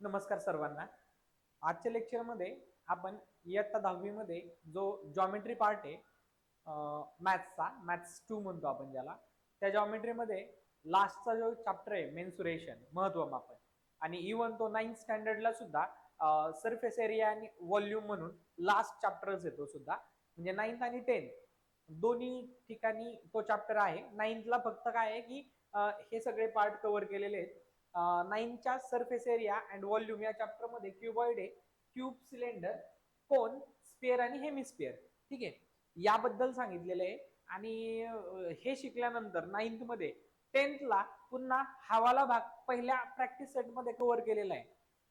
नमस्कार सर्वांना. आजच्या लेक्चरमध्ये आपण इयत्ता 10वी मध्ये जो जॉमेट्री पार्ट आहे मॅथ्सचा, मॅथ्स 2 म्हणतो आपण ज्याला, त्या जॉमेट्रीमध्ये लास्टचा जो चॅप्टर आहे मेन्सुरेशन, महत्वमापन, आणि इवन तो 9th स्टँडर्डला सुद्धा सरफेस एरिया आणि व्हॉल्यूम म्हणून लास्ट चॅप्टरच येतो सुद्धा. म्हणजे 9th आणि 10th दोन्ही ठिकाणी तो चॅप्टर आहे. 9thला फक्त काय आहे की हे सगळे पार्ट कव्हर केलेले आहेत. 9च्या सरफेस एरिया अँड व्हॉल्यूम या चॅप्टर मध्ये क्युबॉइड आहे, क्यूब, सिलेंडर, कोन, स्पेअर आणि हेमिस्फिअर. ठीक आहे, याबद्दल सांगितलेलं आहे. आणि हे शिकल्यानंतर 9th मध्ये 10thला पुन्हा हवाला भाग पहिल्या प्रॅक्टिस सेट मध्ये कव्हर केलेला आहे.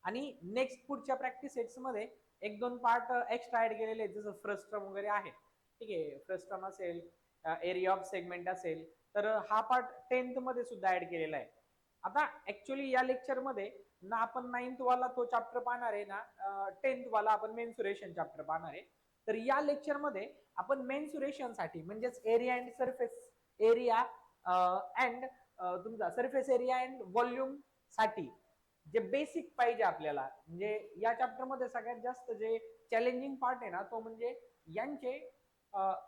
आणि नेक्स्ट पुढच्या प्रॅक्टिस सेट्स मध्ये एक दोन पार्ट एक्स्ट्रा ऍड केलेले आहेत, जसं फ्रस्ट्रम वगैरे आहे. ठीक आहे, फ्रस्ट्रम असेल, एरिया ऑफ सेगमेंट असेल, तर हा पार्ट 10th मध्ये सुद्धा ऍड केलेला आहे. आता ऍक्च्युअली या लेक्चर मध्ये ना आपण 9th वाला तो चॅप्टर पाहणार आहे, ना 10th वाला आपण मेन्सुरेशन चॅप्टर पाहणार आहे. तर या लेक्चर मध्ये आपण मेन्सुरेशन साठी म्हणजेच area and surface area and तुमचा सरफेस एरिया अँड व्हॉल्यूम साठी जे बेसिक पाहिजे आपल्याला, म्हणजे या चॅप्टर मध्ये सगळ्यात जास्त जे चॅलेंजिंग पार्ट आहे ना, तो म्हणजे यांचे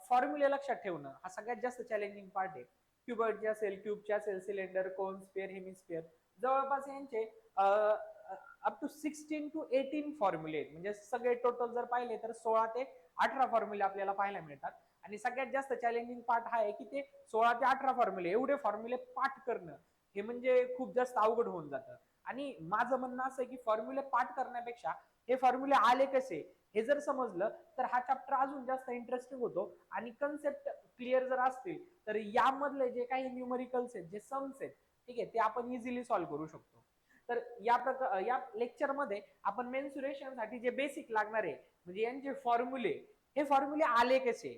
फॉर्म्युले लक्षात ठेवणं. हा सगळ्यात जास्त चॅलेंजिंग पार्ट आहे. क्युबॉइडचे असेल, क्यूबचे असेल, सिलेंडर, कोन, स्पेअर, हेमिस्फिअर, जवळपास यांचे अप टू 16 to 18 फॉर्म्युले आहेत. म्हणजे सगळे टोटल जर पाहिले तर 16 ते 18 फॉर्म्युले आपल्याला पाहायला मिळतात. आणि सगळ्यात जास्त चॅलेंजिंग पार्ट हा आहे की ते 16 ते 18 फॉर्म्युले, एवढे फॉर्म्युले पाठ करणं हे म्हणजे खूप जास्त अवघड होऊन जातं. आणि माझं म्हणणं असं आहे की फॉर्म्युले पाठ करण्यापेक्षा हे फॉर्म्युले आले कसे हे जर समजलं तर हा चॅप्टर अजून जास्त इंटरेस्टिंग होतो. आणि कन्सेप्ट क्लिअर जर असतील तर यामधले जे काही न्यूमरिकल्स आहेत, जे सम्स आहेत, ठीक आहे, ते आपण इझिली सॉल्व्ह करू शकतो. तर या लेक्चर मध्ये आपण मेन्सुरेशन साठी जे बेसिक लागणार आहे, म्हणजे यांचे फॉर्म्युले, हे फॉर्म्युले आले कसे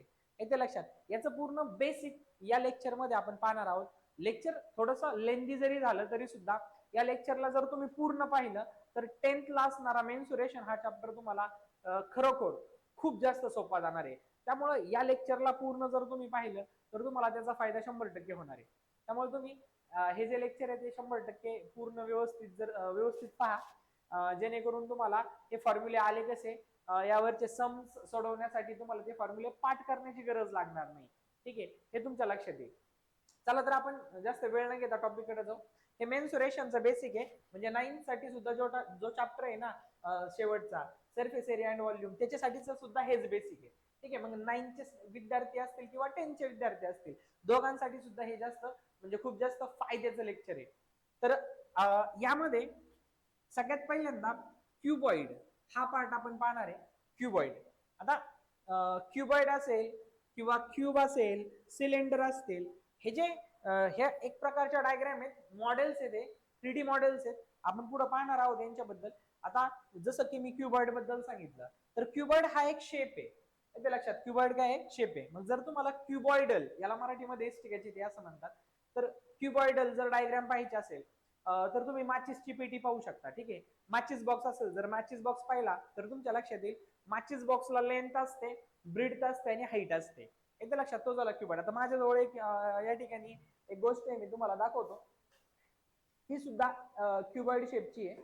येते लक्षात, याचं पूर्ण बेसिक या लेक्चर मध्ये आपण पाहणार आहोत. लेक्चर थोडंसं लेंदी जरी झालं तरी सुद्धा या लेक्चरला जर तुम्ही पूर्ण पाहिलं तर 10thला असणारा मेन्सुरेशन हा चॅप्टर तुम्हाला खरोखर खूप जास्त सोपा जाणार आहे. त्यामुळे या लेक्चरला पूर्ण जर तुम्ही पाहिलं तर तुम्हाला त्याचा फायदा 100% होणार आहे. त्यामुळे तुम्ही हे जे लेक्चर आहे ते 100% पूर्ण व्यवस्थित पहा, जेणेकरून तुम्हाला हे फॉर्म्युले आले कसे, यावरचे सम्स सोडवण्यासाठी तुम्हाला ते फॉर्म्युले पाठ करण्याची गरज लागणार नाही. ठीक आहे, हे तुमच्या लक्षात येईल. चला तर आपण जास्त वेळ न घेता टॉपिक कडे जाऊ. हे मेन्सुरेशनचं बेसिक आहे. म्हणजे 9th साठी सुद्धा जो चॅप्टर आहे ना शेवटचा, सरफेस एरिया अँड व्हॉल्यूम, त्याच्यासाठीच सुद्धा हेच बेसिक आहे. ठीक आहे, मग 9th चे विद्यार्थी असतील किंवा 10th चे विद्यार्थी असतील, दोघांसाठी सुद्धा हे जास्त म्हणजे खूप जास्त फायद्याचं लेक्चर आहे. तर यामध्ये सगळ्यात पहिल्यांदा क्युबॉइड हा पार्ट आपण पाहणार आहे. क्युबॉइड, आता क्युबॉइड असेल किंवा क्यूब असेल, सिलेंडर असतील, हे जे ह्या एक प्रकारच्या डायग्राम आहेत, मॉडेल्स आहेत, 3D मॉडेल्स आहेत. आपण पुढे पाहणार आहोत यांच्याबद्दल. आता जसं की मी क्युबॉइड बद्दल सांगितलं, तर क्युबॉइड हा एक शेप आहे. ते लक्षात, क्युबॉइड काय आहे, शेप आहे. मग जर तुम्हाला क्युबॉइडल, याला मराठीमध्ये एस्टिकाची ते असं म्हणतात, तर क्युबॉइडल जर डायग्राम पाहिजे असेल तर तुम्ही माचीसची पेटी पाहू शकता. ठीक आहे, माचीस बॉक्स असेल, जर माचीस बॉक्स पाहिला तर तुमच्या लक्षात येईल माचीस बॉक्सला लेंथ असते, ब्रीथ असते आणि हाईट असते. येते लक्षात, तो झाला क्युबॉइड. आता माझ्याजवळ एक या ठिकाणी एक गोष्ट आहे, मी तुम्हाला दाखवतो. ही सुद्धा क्युबॉइड शेपची आहे.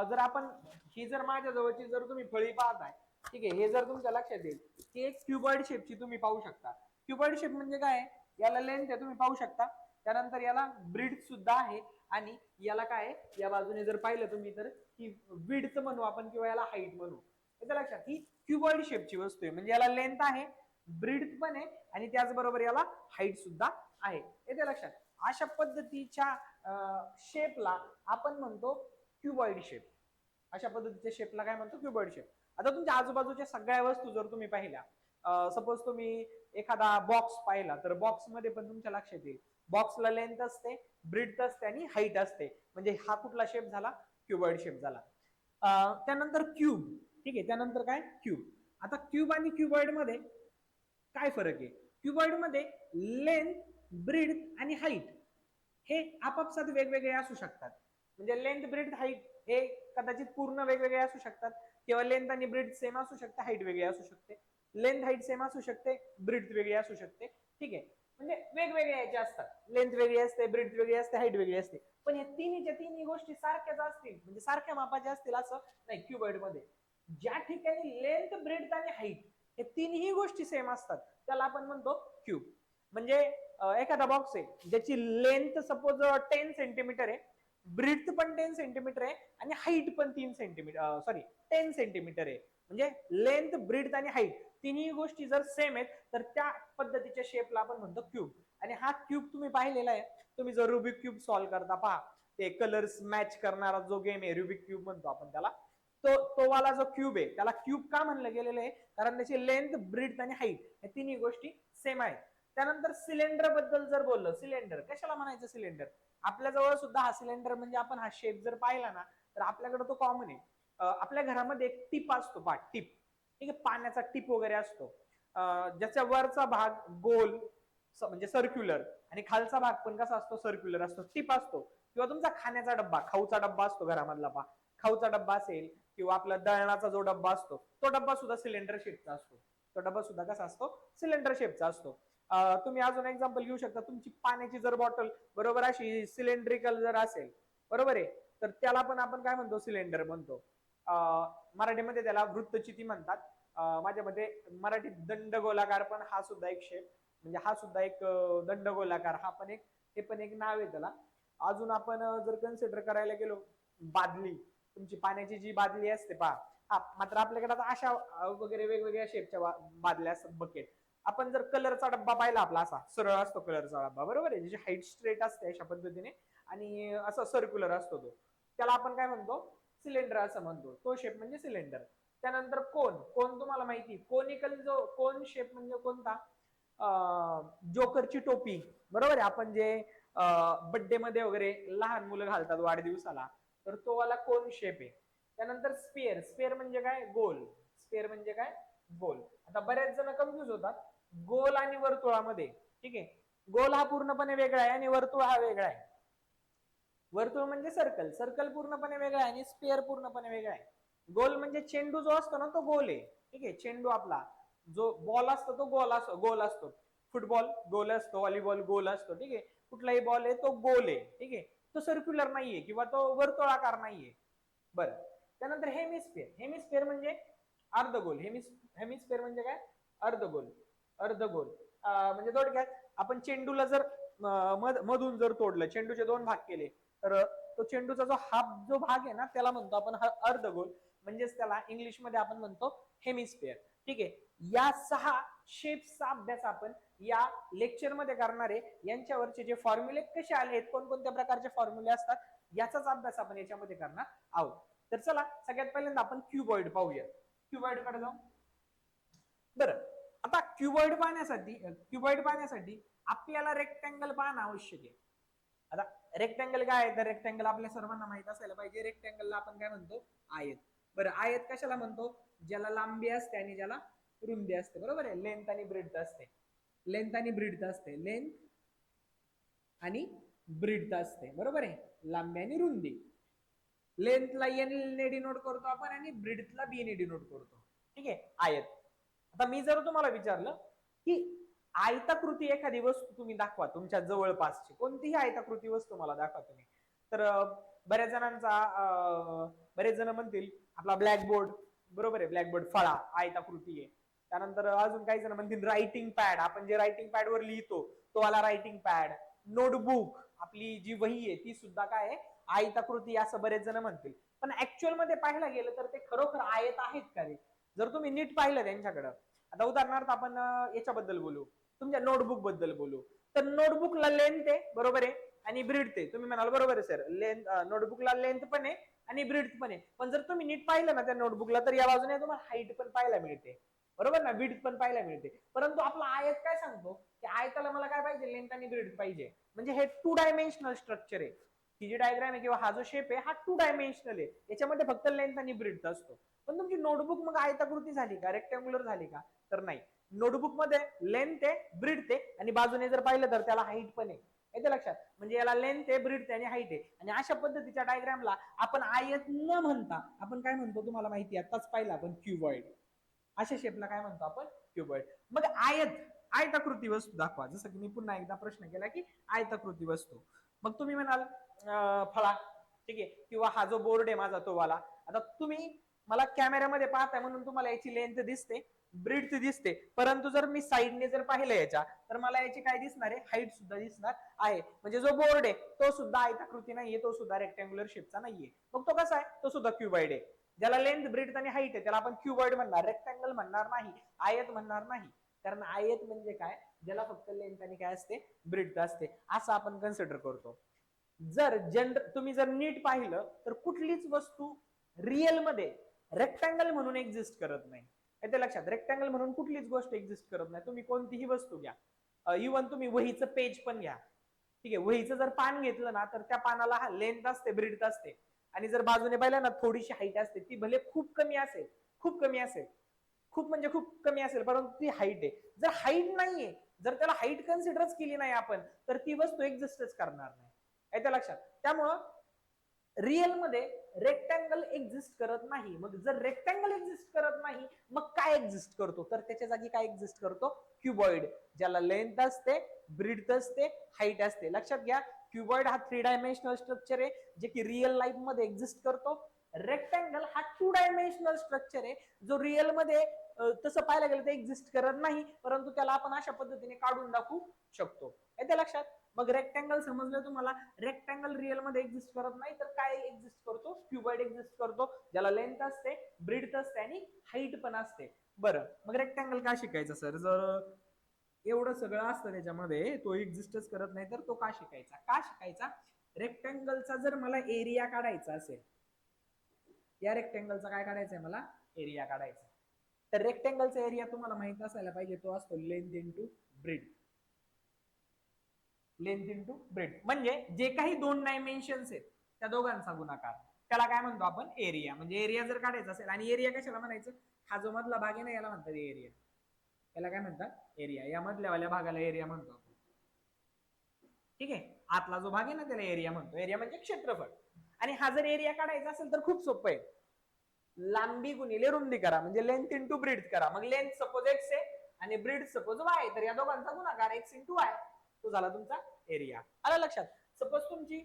जर आपण ही जर माझ्या जवळची जर तुम्ही फळी पाहताय, ठीक आहे, हे जर तुमच्या लक्षात येईल की एक क्युबॉइड शेपची तुम्ही पाहू शकता. क्युबॉइड शेप म्हणजे काय, याला लेंथ आहे तुम्ही पाहू शकता, त्यानंतर याला ब्रीथ सुद्धा आहे, आणि याला काय, या बाजूने जर पाहिलं तुम्ही तर ही विड्थ म्हणू आपण किंवा याला हाईट म्हणू. येतं लक्षात, ही क्युबॉइड शेपची वस्तू आहे. म्हणजे याला लेंथ आहे, ब्रीथ पण आहे, आणि त्याचबरोबर याला हाईट सुद्धा आहे. येते लक्षात. अशा पद्धतीच्या शेपला आपण म्हणतो क्युबॉइड शेप. अशा पद्धतीच्या शेपला काय म्हणतो, क्युबॉइड शेप. आता तुमच्या आजूबाजूच्या सगळ्या वस्तू जर तुम्ही पाहिल्या, सपोज तुम्ही एखादा बॉक्स पाहिला, तर बॉक्स मध्ये पण तुमच्या लक्षात येईल बॉक्सला लेंथ असते, ब्रीथ असते आणि हाईट असते. म्हणजे हा कुठला शेप झाला, क्युबॉइड शेप झाला. त्यानंतर क्यूब. ठीक आहे, त्यानंतर काय, क्यूब. आता क्यूब आणि क्युबॉइड मध्ये काय फरक आहे, क्युबॉइड मध्ये लेंथ, ब्रीथ आणि हाईट हे आपापसात वेगवेगळे असू शकतात. म्हणजे लेंथ, ब्रीथ, हाईट हे कदाचित पूर्ण वेगवेगळे असू शकतात, किंवा लेंथ आणि ब्रीथ सेम असू शकते, हाईट वेगळी असू शकते. लेंथ हाईट सेम असू शकते, ब्रीथ वेगळी असू शकते. ठीक आहे, म्हणजे वेगवेगळे याचे असतात, लेंथ वेगळी असते, ब्रेथ वेगळी असते, हाईट वेगळी असते, पण या तिन्ही गोष्टी सारख्याच असतील म्हणजे सारख्या मापाच्या असतील असं नाही क्युबॉइड मध्ये. ज्या ठिकाणी लेंथ, ब्रेथ आणि हाईट हे तिन्ही गोष्टी सेम असतात त्याला आपण म्हणतो क्यूब. म्हणजे एखादा बॉक्स आहे ज्याची लेंथ सपोज 10 सेंटीमीटर आहे, ब्रीथ पण 10 सेंटीमीटर आहे आणि हाईट पण 10 सेंटीमीटर आहे, म्हणजे लेंथ, ब्रीथ आणि हाईट तिन्ही गोष्टी जर सेम आहेत तर त्या पद्धतीच्या शेपला आपण म्हणतो क्यूब. आणि हा क्यूब तुम्ही पाहिलेला आहे, तुम्ही जर रुबिक क्यूब सॉल्व्ह करता पहा, ते कलर्स मॅच करणारा जो गेम आहे रुबिक क्यूब म्हणतो आपण त्याला, तो वाला जो क्यूब आहे त्याला क्यूब का म्हणलं गेलेलं आहे, कारण त्याची लेंथ, ब्रीथ आणि हाईट या तिन्ही गोष्टी सेम आहेत. त्यानंतर सिलेंडर बद्दल जर बोललो, सिलेंडर कशाला म्हणायचं, सिलेंडर आपल्या जवळ सुद्धा हा सिलेंडर म्हणजे आपण हा शेप जर पाहिला ना तर आपल्याकडे तो कॉमन आहे. आपल्या घरामध्ये एक टिप असतो पहा, टिप, ठीक आहे, पाण्याचा टिप वगैरे असतो, ज्याच्या वरचा भाग गोल म्हणजे सर्क्युलर आणि खालचा भाग पण कसा असतो, सर्क्युलर असतो, टिप असतो. किंवा तुमचा खाण्याचा डब्बा, खाऊचा डब्बा असतो घरामधला पहा, खाऊचा डब्बा असेल किंवा आपला दळणाचा जो डब्बा असतो तो डब्बा सुद्धा सिलेंडर शेपचा असतो. तो डब्बा सुद्धा कसा असतो, सिलेंडर शेपचा असतो. तुम्ही अजून एक्झाम्पल घेऊ शकता, तुमची पाण्याची जर बॉटल बरोबर अशी सिलेंड्रिकल जर असेल, बरोबर आहे, तर त्याला पण आपण काय म्हणतो, सिलेंडर म्हणतो. मराठीमध्ये त्याला वृत्तचिती म्हणतात. माझ्या मते मराठीत दंडगोलाकार पण हा सुद्धा एक शेप, म्हणजे हा सुद्धा एक दंडगोलाकार, हा पण एक, हे पण एक नाव आहे त्याला. अजून आपण जर कन्सिडर करायला गेलो, बादली, तुमची पाण्याची जी बादली असते पहा, हा मात्र आपल्याकडे आता अशा वगैरे वेगवेगळ्या शेपच्या बादल्या असतात, बकेट. आपण जर कलरचा डब्बा पाहिला आपला असा सरळ असतो कलरचा डब्बा, बरोबर आहे, ज्याची हाईट स्ट्रेट असते अशा पद्धतीने आणि असं सर्क्युलर असतो तो, त्याला आपण काय म्हणतो, सिलेंडर असं म्हणतो, तो शेप म्हणजे सिलेंडर. त्यानंतर कोन, कोन तुम्हाला माहिती, कोनिकल जो कोन शेप म्हणजे कोणता, जोकरची टोपी, बरोबर आहे, आपण जे बर्थडे मध्ये वगैरे लहान मुलं घालतात वाढदिवसाला, तर तो वाला कोन शेप आहे. त्यानंतर स्पेअर, स्पेअर म्हणजे काय, गोल, स्पेअर म्हणजे काय, गोल. आता बरेच जण कन्फ्युज होतात गोल आणि वर्तुळामध्ये, ठीक आहे, गोल हा पूर्णपणे वेगळा आहे आणि वर्तुळ हा वेगळा आहे. वर्तुळ म्हणजे सर्कल, सर्कल पूर्णपणे वेगळा आहे आणि स्पेअर पूर्णपणे वेगळा आहे. गोल म्हणजे चेंडू जो असतो ना तो गोल आहे, ठीक आहे, चेंडू आपला जो बॉल असतो तो गोल असतो, फुटबॉल गोल असतो, व्हॉलीबॉल गोल असतो, ठीक आहे, कुठलाही बॉल आहे तो गोल आहे, ठीक आहे, तो सर्क्युलर नाहीये किंवा तो वर्तुळाकार नाहीये. बरं, त्यानंतर हेमिस्फिअर, हेमिस्फिअर म्हणजे अर्धगोल, हेमिस्फिअर म्हणजे काय, अर्धगोल, अर्धगोल म्हणजे थोडक्यात आपण चेंडूला जर मधून जर तोडलं, चेंडूचे दोन भाग केले, तर तो चेंडूचा जो हाफ जो भाग आहे ना त्याला म्हणतो आपण अर्धगोल, म्हणजेच त्याला इंग्लिश मध्ये आपण म्हणतो हेमिस्फिअर. ठीक आहे, या 6 शेप्सचा अभ्यास आपण या लेक्चर मध्ये करणार आहे. यांच्यावरचे जे फॉर्म्युले कसे आले आहेत, कोणकोणत्या प्रकारचे फॉर्म्युले असतात, याचाच अभ्यास आपण याच्यामध्ये करणार आहोत. तर चला सगळ्यात पहिल्यांदा आपण क्युबॉइड पाहूया. क्युबॉइड कडे जाऊ. बरं, आता क्युबॉइड पाहण्यासाठी आपल्याला रेक्टँगल पाहणं आवश्यक आहे. आता रेक्टँगल काय आहे, तर रेक्टँगल आपल्या सर्वांना माहित असायला पाहिजे, रेक्टँगलला आपण काय म्हणतो, आयत. बरं, आयत कशाला म्हणतो, ज्याला लांबी असते आणि ज्याला रुंदी असते, बरोबर आहे, लेंथ आणि ब्रेड्थ असते, लेंथ आणि ब्रेड्थ असते, लेंथ आणि ब्रेड्थ असते, बरोबर आहे, लांबी आणि रुंदी. लेंथला एन ने डिनोट करतो आपण आणि ब्रेड्थला बी ने डिनोट करतो, ठीक आहे, आयत. आता मी जर तुम्हाला विचारलं की आयताकृती एखादी वस्तू तुम्ही दाखवा, तुमच्या जवळपासची कोणतीही आयताकृती वस्तू मला दाखवा तुम्ही, तर बऱ्याच जणांचा बरेच जण म्हणतील आपला ब्लॅकबोर्ड, बरोबर आहे, ब्लॅकबोर्ड फळा आयताकृती आहे. त्यानंतर अजून काही जण म्हणतील रायटिंग पॅड, आपण जे रायटिंग पॅड वर लिहितो तो वाला रायटिंग पॅड. नोटबुक, आपली जी वही आहे ती सुद्धा काय आहे, आयताकृती, असं बरेच जण म्हणतील. पण ऍक्च्युअल मध्ये पाहायला गेलं तर ते खरोखर आयत आहेत का रे, जर तुम्ही नीट पाहिलं त्यांच्याकडं. आता उदाहरणार्थ आपण याच्याबद्दल बोलू, तुमच्या नोटबुक बद्दल बोलू, तर नोटबुकला लेंथ आहे, बरोबर आहे, आणि ब्रीड्थ आहे. तुम्ही म्हणाल बरोबर आहे सर, लेंथ, नोटबुकला लेंथ पण आहे आणि ब्रीड्थ पण आहे, पण जर तुम्ही नीट पाहिलं ना त्या नोटबुकला तर या बाजूने तुम्हाला हाईट पण पाहायला मिळते, बरोबर ना, विड्थ पण पाहायला मिळते. परंतु आपला आयत काय सांगतो, की आयताला मला काय पाहिजे, लेंथ आणि ब्रीड्थ पाहिजे, म्हणजे हे 2 डायमेन्शनल स्ट्रक्चर आहे. ही जी डायग्राम आहे किंवा हा जो शेप आहे हा 2 डायमेन्शनल आहे, याच्यामध्ये फक्त लेंथ आणि ब्रीड्थ असतो. पण तुमची नोटबुक मग आयताकृती झाली का, रेक्टँग्युलर झाली का, तर नाही. नोटबुक मध्ये लेंथ आहे, ब्रीड्थ आहे आणि बाजूने जर पाहिलं तर त्याला हाईट पण आहे. येते लक्षात, म्हणजे याला लेंथ आहे, ब्रीड्थ आहे आणि हाईट आहे. आणि अशा पद्धतीच्या डायग्रामला आपण आयत न म्हणता आपण काय म्हणतो तुम्हाला माहिती आहे, आताच पाहिलं आपण, क्युबॉइड. अशा शेपला काय म्हणतो आपण, क्युबॉइड. मग आयत, आयताकृती वस्तू दाखवा. जसं की मी पुन्हा एकदा प्रश्न केला की आयताकृती वस्तू. मग तुम्ही म्हणाल फळा, ठीक आहे, किंवा हा जो बोर्ड आहे माझा तो वाला. आता तुम्ही मला कॅमेऱ्यामध्ये पाहताय म्हणून तुम्हाला याची लेंथ दिसते, ब्रीड्थ दिसते, परंतु जर मी साईडने जर पाहिलं याच्या तर मला याची काय दिसणार आहे, हाईट सुद्धा दिसणार आहे. म्हणजे जो बोर्ड आहे तो सुद्धा आयताकृती नाहीये, तो सुद्धा रेक्टँग्युलर शेपचा नाहीये. मग तो कसा आहे, तो सुद्धा क्युबॉइड आहे. ज्याला लेंथ, ब्रीड्थ आणि हाईट आहे त्याला आपण क्युबॉइड म्हणणार, रेक्टँगल म्हणणार नाही, आयत म्हणणार नाही. कारण आयत म्हणजे काय, ज्याला फक्त लेंथ आणि काय असते, ब्रीड्थ असते, असं आपण कन्सिडर करतो. जर तुम्ही जर नीट पाहिलं तर कुठलीच वस्तू रिअल मध्ये रेक्टँगल म्हणून एक्झिस्ट करत नाही. येते लक्षात, रेक्टँगल म्हणून कुठलीच गोष्ट एक्झिस्ट करत नाही. तुम्ही कोणतीही वस्तू घ्या, इव्हन तुम्ही वहीचं पेज पण घ्या, ठीक आहे, वहीचं जर पान घेतलं ना तर त्या पानाला हा लेंथ असते, ब्रीड्थ असते, आणि जर बाजूने पाहिलं ना थोडीशी हाईट असते, ती भले खूप कमी असेल, खूप कमी असेल, खूप म्हणजे खूप कमी असेल, परंतु ती हाईट आहे. जर हाईट नाहीये, जर त्याला हाईट कन्सिडरच केली नाही आपण, तर ती वस्तू एक्झिस्टच करणार नाही. येते लक्षात. त्यामुळं रिअल मध्ये रेक्टँगल एक्झिस्ट करत नाही. मग जर रेक्टँगल एक्झिस्ट करत नाही, मग काय एक्झिस्ट करतो, तर त्याच्या जागी काय एक्झिस्ट करतो, क्युबॉइड, ज्याला लेंथ असते, ब्रीड्थ असते, हाईट असते. लक्षात घ्या, क्युबॉइड हा 3 डायमेन्शनल स्ट्रक्चर आहे जे की रिअल लाईफ मध्ये एक्झिस्ट करतो. रेक्टँगल हा 2 डायमेन्शनल स्ट्रक्चर आहे जो रिअल मध्ये तसं पाहायला गेलं तर एक्झिस्ट करत नाही, परंतु त्याला आपण अशा पद्धतीने काढून दाखवू शकतो. येते लक्षात. मग रेक्टँगल समजलं तुम्हाला. रेक्टँगल रिअल मध्ये एक्झिस्ट करत नाही, तर काय एक्झिस्ट करतो, क्युबॉइड एक्झिस्ट करतो, ज्याला लेंथ असते, ब्रीड्थ असते आणि हाईट पण असते. बरं, मग रेक्टँगल का शिकायचा सर, जर एवढं सगळं असतं त्याच्यामध्ये, तो एक्झिस्टच करत नाही, तर तो का शिकायचा, का शिकायचा. रेक्टँगलचा जर मला एरिया काढायचा असेल, या रेक्टँगलचा काय काढायचा आहे मला, एरिया काढायचा, तर रेक्टँगलचा एरिया तुम्हाला माहित असायला पाहिजे, तो असतो length into breadth. Length into breadth, म्हणजे जे काही 2 डायमेन्शन्स आहेत त्या दोघांचा गुणाकार, त्याला काय म्हणतो आपण, एरिया. म्हणजे एरिया जर काढायचा असेल, आणि एरिया कशाला म्हणायचं, हा जो मधला भाग आहे ना याला म्हणतात एरिया, याला काय म्हणतात, एरिया. या मधल्यावाल्या भागाला एरिया म्हणतो आपण, ठीक आहे. आतला जो भाग आहे ना त्याला एरिया म्हणतो. एरिया म्हणजे क्षेत्रफळ. आणि हा जर एरिया काढायचा असेल तर खूप सोपं आहे, लांबी गुणिले रुंदी करा, म्हणजे लेंथ इंटू ब्रीड्थ करा. मग लेंथ सपोज एक्स आहे आणि ब्रीड्थ सपोज वाय, तर या दोघांचा गुणाकार एक्स इंटू वाय, तो झाला तुमचा एरिया. आला लक्षात. सपोज तुमची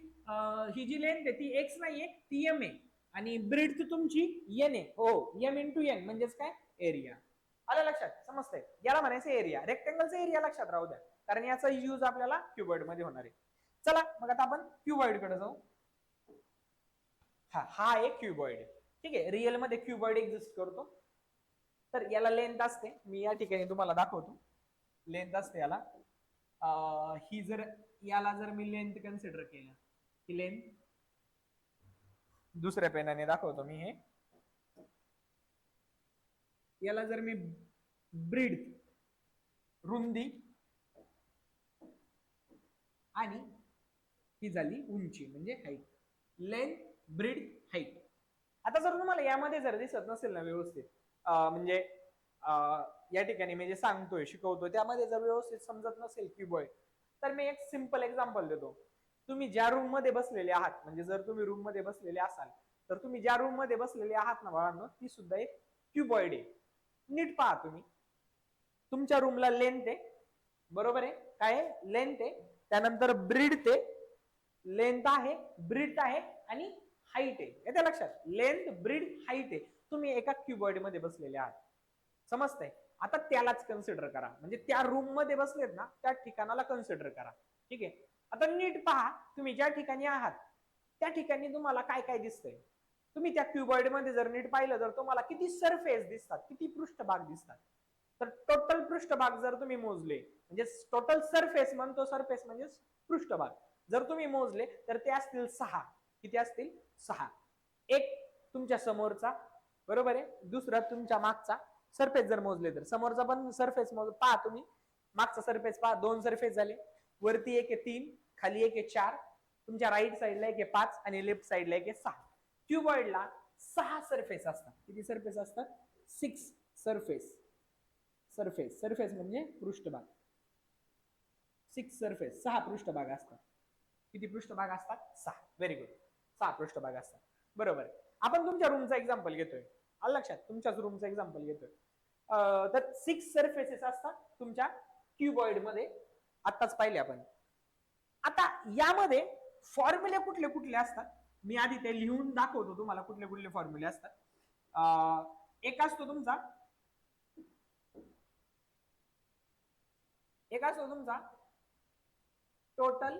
ही जी लेंथ आहे ती एक्स नाहीये, ती एम आहे, आणि ब्रीड्थ तुमची एन आहे, हो, एम इंटू एन म्हणजेच काय, एरिया. आलं लक्षात, समजतंय. याला म्हणायचं एरिया. रेक्टँगलचा एरिया लक्षात राहू द्या, कारण याचा यूज आपल्याला क्युबॉइड मध्ये होणार आहे. चला मग आता आपण क्युबॉइड कडे जाऊ. हा एक क्युबॉइड आहे, ठीक आहे. रिअल मध्ये क्युबॉइड एक्झिस्ट करतो. तर याला लेंथ असते, मी या ठिकाणी तुम्हाला दाखवतो, लेंथ असते याला. ही जर याला जर मी लेंथ कन्सिडर केलं, ही लेंथ, दुसऱ्या पेनाने दाखवतो मी हे, याला जर मी ब्रीड्थ, रुंदी, आणि ही झाली उंची म्हणजे हाईट, लेंथ, ब्रीड्थ, हाईट. आता जर तुम्हाला यामध्ये जर दिसत नसेल ना व्यवस्थित, म्हणजे या ठिकाणी मी जे सांगतोय, शिकवतोय, त्यामध्ये जर व्यवस्थित समजत नसेल क्युबॉइड, तर मी एक सिंपल एक्झाम्पल देतो. तुम्ही ज्या रूम मध्ये बसलेले आहात, म्हणजे जर तुम्ही रूम मध्ये बसलेले असाल, तर तुम्ही ज्या रूम मध्ये बसलेले आहात ना बाळांनो, ती सुद्धा एक क्युबॉइड आहे. नीट पहा तुम्ही, तुमच्या रूमला लेंथ आहे, बरोबर आहे, काय आहे, लेंथ आहे, त्यानंतर ब्रीड्थ आहे, लेंथ आहे, ब्रीड्थ आहे, आणि हाईट आहे. येते लक्षात, लेंथ, ब्रीड्थ, हाईट आहे. तुम्ही एका क्युबॉइड मध्ये बसलेले आहात, समजतंय. आता त्यालाच कन्सिडर करा, म्हणजे त्या रूम मध्ये बसलेत ना त्या ठिकाणाला कन्सिडर करा, ठीक आहे. आता नीट पहा, तुम्ही ज्या ठिकाणी आहात त्या ठिकाणी तुम्हाला काय काय दिसतंय. तुम्ही त्या क्युबॉइड मध्ये जर नीट पाहिलं तर तुम्हाला किती सरफेस दिसतात, किती पृष्ठभाग दिसतात. तर टोटल पृष्ठभाग जर तुम्ही मोजले, म्हणजे टोटल सरफेस म्हणतो, सरफेस म्हणजे पृष्ठभाग, जर तुम्ही मोजले तर ते असतील 6. किती असतील, 6. एक तुमच्या समोरचा, बरोबर आहे, दुसरा तुमच्या मागचा. सरफेस जर मोजले तर समोरचा पण सरफेस मोज, पहा तुम्ही, मागचा सरफेस पहा, 2 सरफेस झाले, वरती एक आहे 3, खाली एक आहे 4, तुमच्या राईट साईडला एक आहे 5, आणि लेफ्ट साईडला एक आहे 6. क्युबॉइडला 6 सरफेस असतात. किती सरफेस असतात, 6 सरफेस. सरफेस, सरफेस म्हणजे पृष्ठभाग. 6 सरफेस, 6 पृष्ठभाग असतात. किती पृष्ठभाग असतात, 6. व्हेरी गुड, 6 पृष्ठभाग असतात, बरोबर. आपण तुमच्या रूमचा एक्झाम्पल घेतोय, आलं लक्षात, तुमच्याच रूमचा एक्झाम्पल घेतोय. तर 6 सरफेसेस असतात तुमच्या क्युबॉइड मध्ये आताच पाहिले आपण. आता यामध्ये फॉर्म्युले कुठले कुठले असतात मी आधी ते लिहून दाखवतो तुम्हाला कुठले कुठले फॉर्म्युले असतात. एक असतो तुमचा टोटल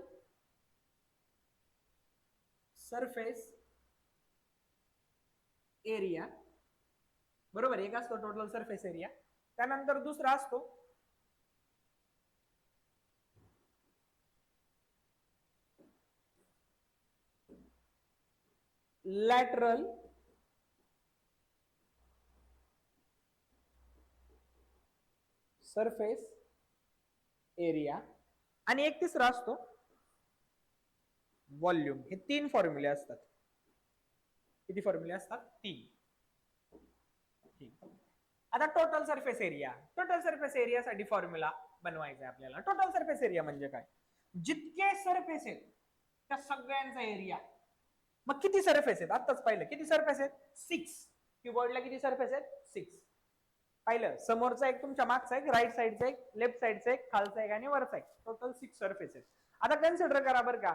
सरफेस एरिया, बरोबर. एक असतो टोटल सरफेस एरिया. त्यानंतर दुसरा असतो लॅटरल सरफेस एरिया आणि एक तिसरा असतो व्हॉल्यूम. हे 3 फॉर्म्युले असतात. किती फॉर्म्युले असतात? 3. आता टोटल सरफेस एरिया साठी फॉर्म्युला बनवायचा आहे आपल्याला. टोटल सरफेस एरिया म्हणजे काय? जितके सरफेस आहेत त्या सगळ्यांचा एरिया. मग किती सरफेस आहेत? आताच पाहिलं किती सरफेस आहेत? 6. क्युबॉइडला किती सरफेस आहेत? 6. पाहिलं, समोरचा एक, तुमच्या मागचा एक, राईट साईडचा एक, लेफ्ट साईडचा एक, खालचा एक आणि वरचा एक, टोटल 6 सरफेस आहेत. आता कन्सिडर करा बरं का,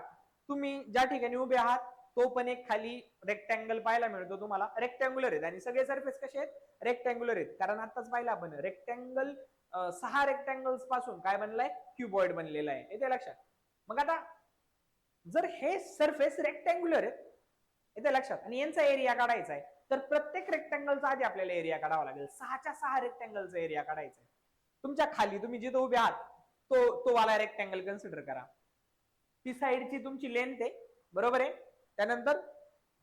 तुम्ही ज्या ठिकाणी उभे आहात तो पण एक खाली रेक्टँगल पाहायला मिळतो तुम्हाला. रेक्टँग्युलर आहेत आणि सगळे सरफेस कसे आहेत? रेक्टँग्युलर आहेत. कारण आताच पाहिलं आपण रेक्टँगल 6 रेक्टँगल्स पासून काय बनलाय? क्युबॉइड बनलेला आहे. येते लक्षात? मग आता जर हे सरफेस रेक्टँग्युलर आहेत येते लक्षात आणि यांचा एरिया काढायचा आहे तर प्रत्येक रेक्टँगलचा आधी आपल्याला एरिया काढावा लागेल. 6च्या 6 रेक्टँगलचा एरिया काढायचा आहे. तुमच्या खाली तुम्ही जिथे उभे आहात तो वाला रेक्टँगल कन्सिडर करा. ती साईडची तुमची लेंथ आहे, बरोबर आहे. त्यानंतर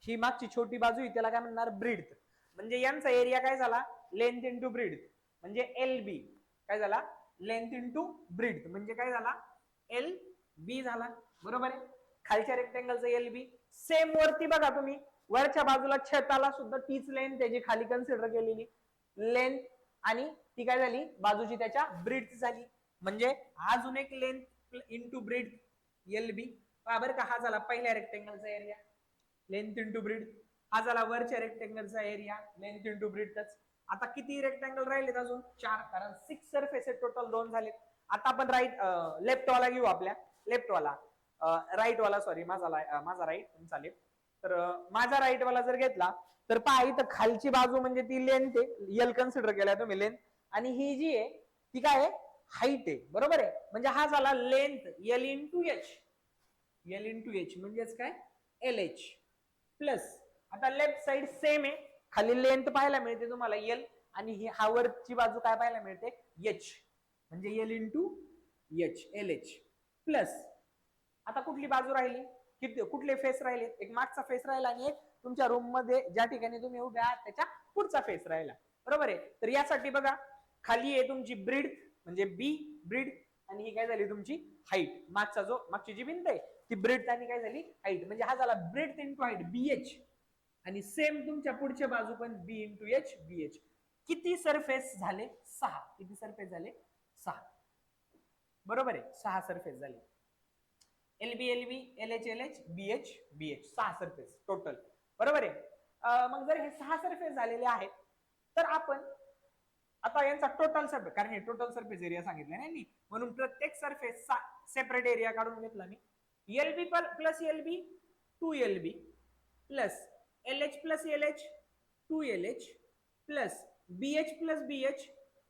ही मागची छोटी बाजू त्याला काय म्हणणार? ब्रीड्थ. म्हणजे यांचा एरिया काय झाला? लेंथ इंटू ब्रीड्थ म्हणजे LB. काय झाला? लेंथ इंटू ब्रीड्थ म्हणजे काय झाला? LB झाला, बरोबर आहे. खालच्या रेक्टँगलचा LB. सेम वरती बघा तुम्ही, वरच्या बाजूला छताला सुद्धा तीच लेंथ त्याची खाली कन्सिडर केलेली लेंथ आणि ती काय झाली? बाजूची त्याच्या ब्रीड्थ झाली. म्हणजे अजून एक लेंथ इंटू ब्रीड्थ LB. बरं का, हा झाला पहिल्या रेक्टँगलचा एरिया लेंथ इंटू ब्रीड्थ. हा झाला वरच्या रेक्टँगलचा एरिया लेंथ इंटू ब्रीड्थच. आता किती रेक्टँगल राहिलेत? अजून 4. कारण 6 सरफेस टोटल 2 झालेत. आता आपण लेफ्ट वाला घेऊ. आपल्या लेफ्ट वाला राईट वाला, सॉरी, माझा राईट, तुमचा लेफ्ट. तर माझा राईट वाला जर घेतला तर पहा इथं खालची बाजू म्हणजे ती लेंथ आहे, L कन्सिडर केला तुम्ही लेंथ, आणि ही जी आहे ती काय आहे? हाईट आहे, बरोबर आहे. म्हणजे हा झाला length L into H. L into H म्हणजेच काय? LH plus. आता लेफ्ट साइड सेम आहे, खाली लेंथ पाहायला मिळते तुम्हाला L आणि ही हा वरची बाजू काय पाहायला मिळते? H म्हणजे L into H LH plus. आता कुठली बाजू राहिली? कुठले फेस राहिले? एक मागचा फेस राहिला आणि एक तुमच्या रूम मध्ये ज्या ठिकाणी तुम्ही उभे आहात त्याच्या पुढचा फेस राहिला, बरोबर आहे. तर यासाठी बघा, खाली आहे तुमची ब्रीड्थ म्हणजे B ब्रीड्थ आणि ही काय झाली तुमची हाईट. मागची जी भिंत आहे ती ब्रीड्थ आणि काय झाली? हाईट. म्हणजे हा झाला ब्रीड्थ इंटू हाईट BH. आणि सेम तुमच्या पुढच्या बाजू पण B इंटू H BH. किती सरफेस झाले? 6. किती सरफेस झाले? 6, बरोबर आहे. 6 सरफेस झाले. LB LB LH LH BH BH 6 surface total, बरोबर आहे. मग जर हे 6 सरफेस झालेले आहेत तर आपण आता यांचा टोटल सरफेस, कारण हे टोटल सरफेस एरिया सांगितलं नाही म्हणून प्रत्येक सरफेस सेपरेट एरिया काढून घेतला मी. LB plus LB 2LB plus LH plus LH 2LH plus BH plus BH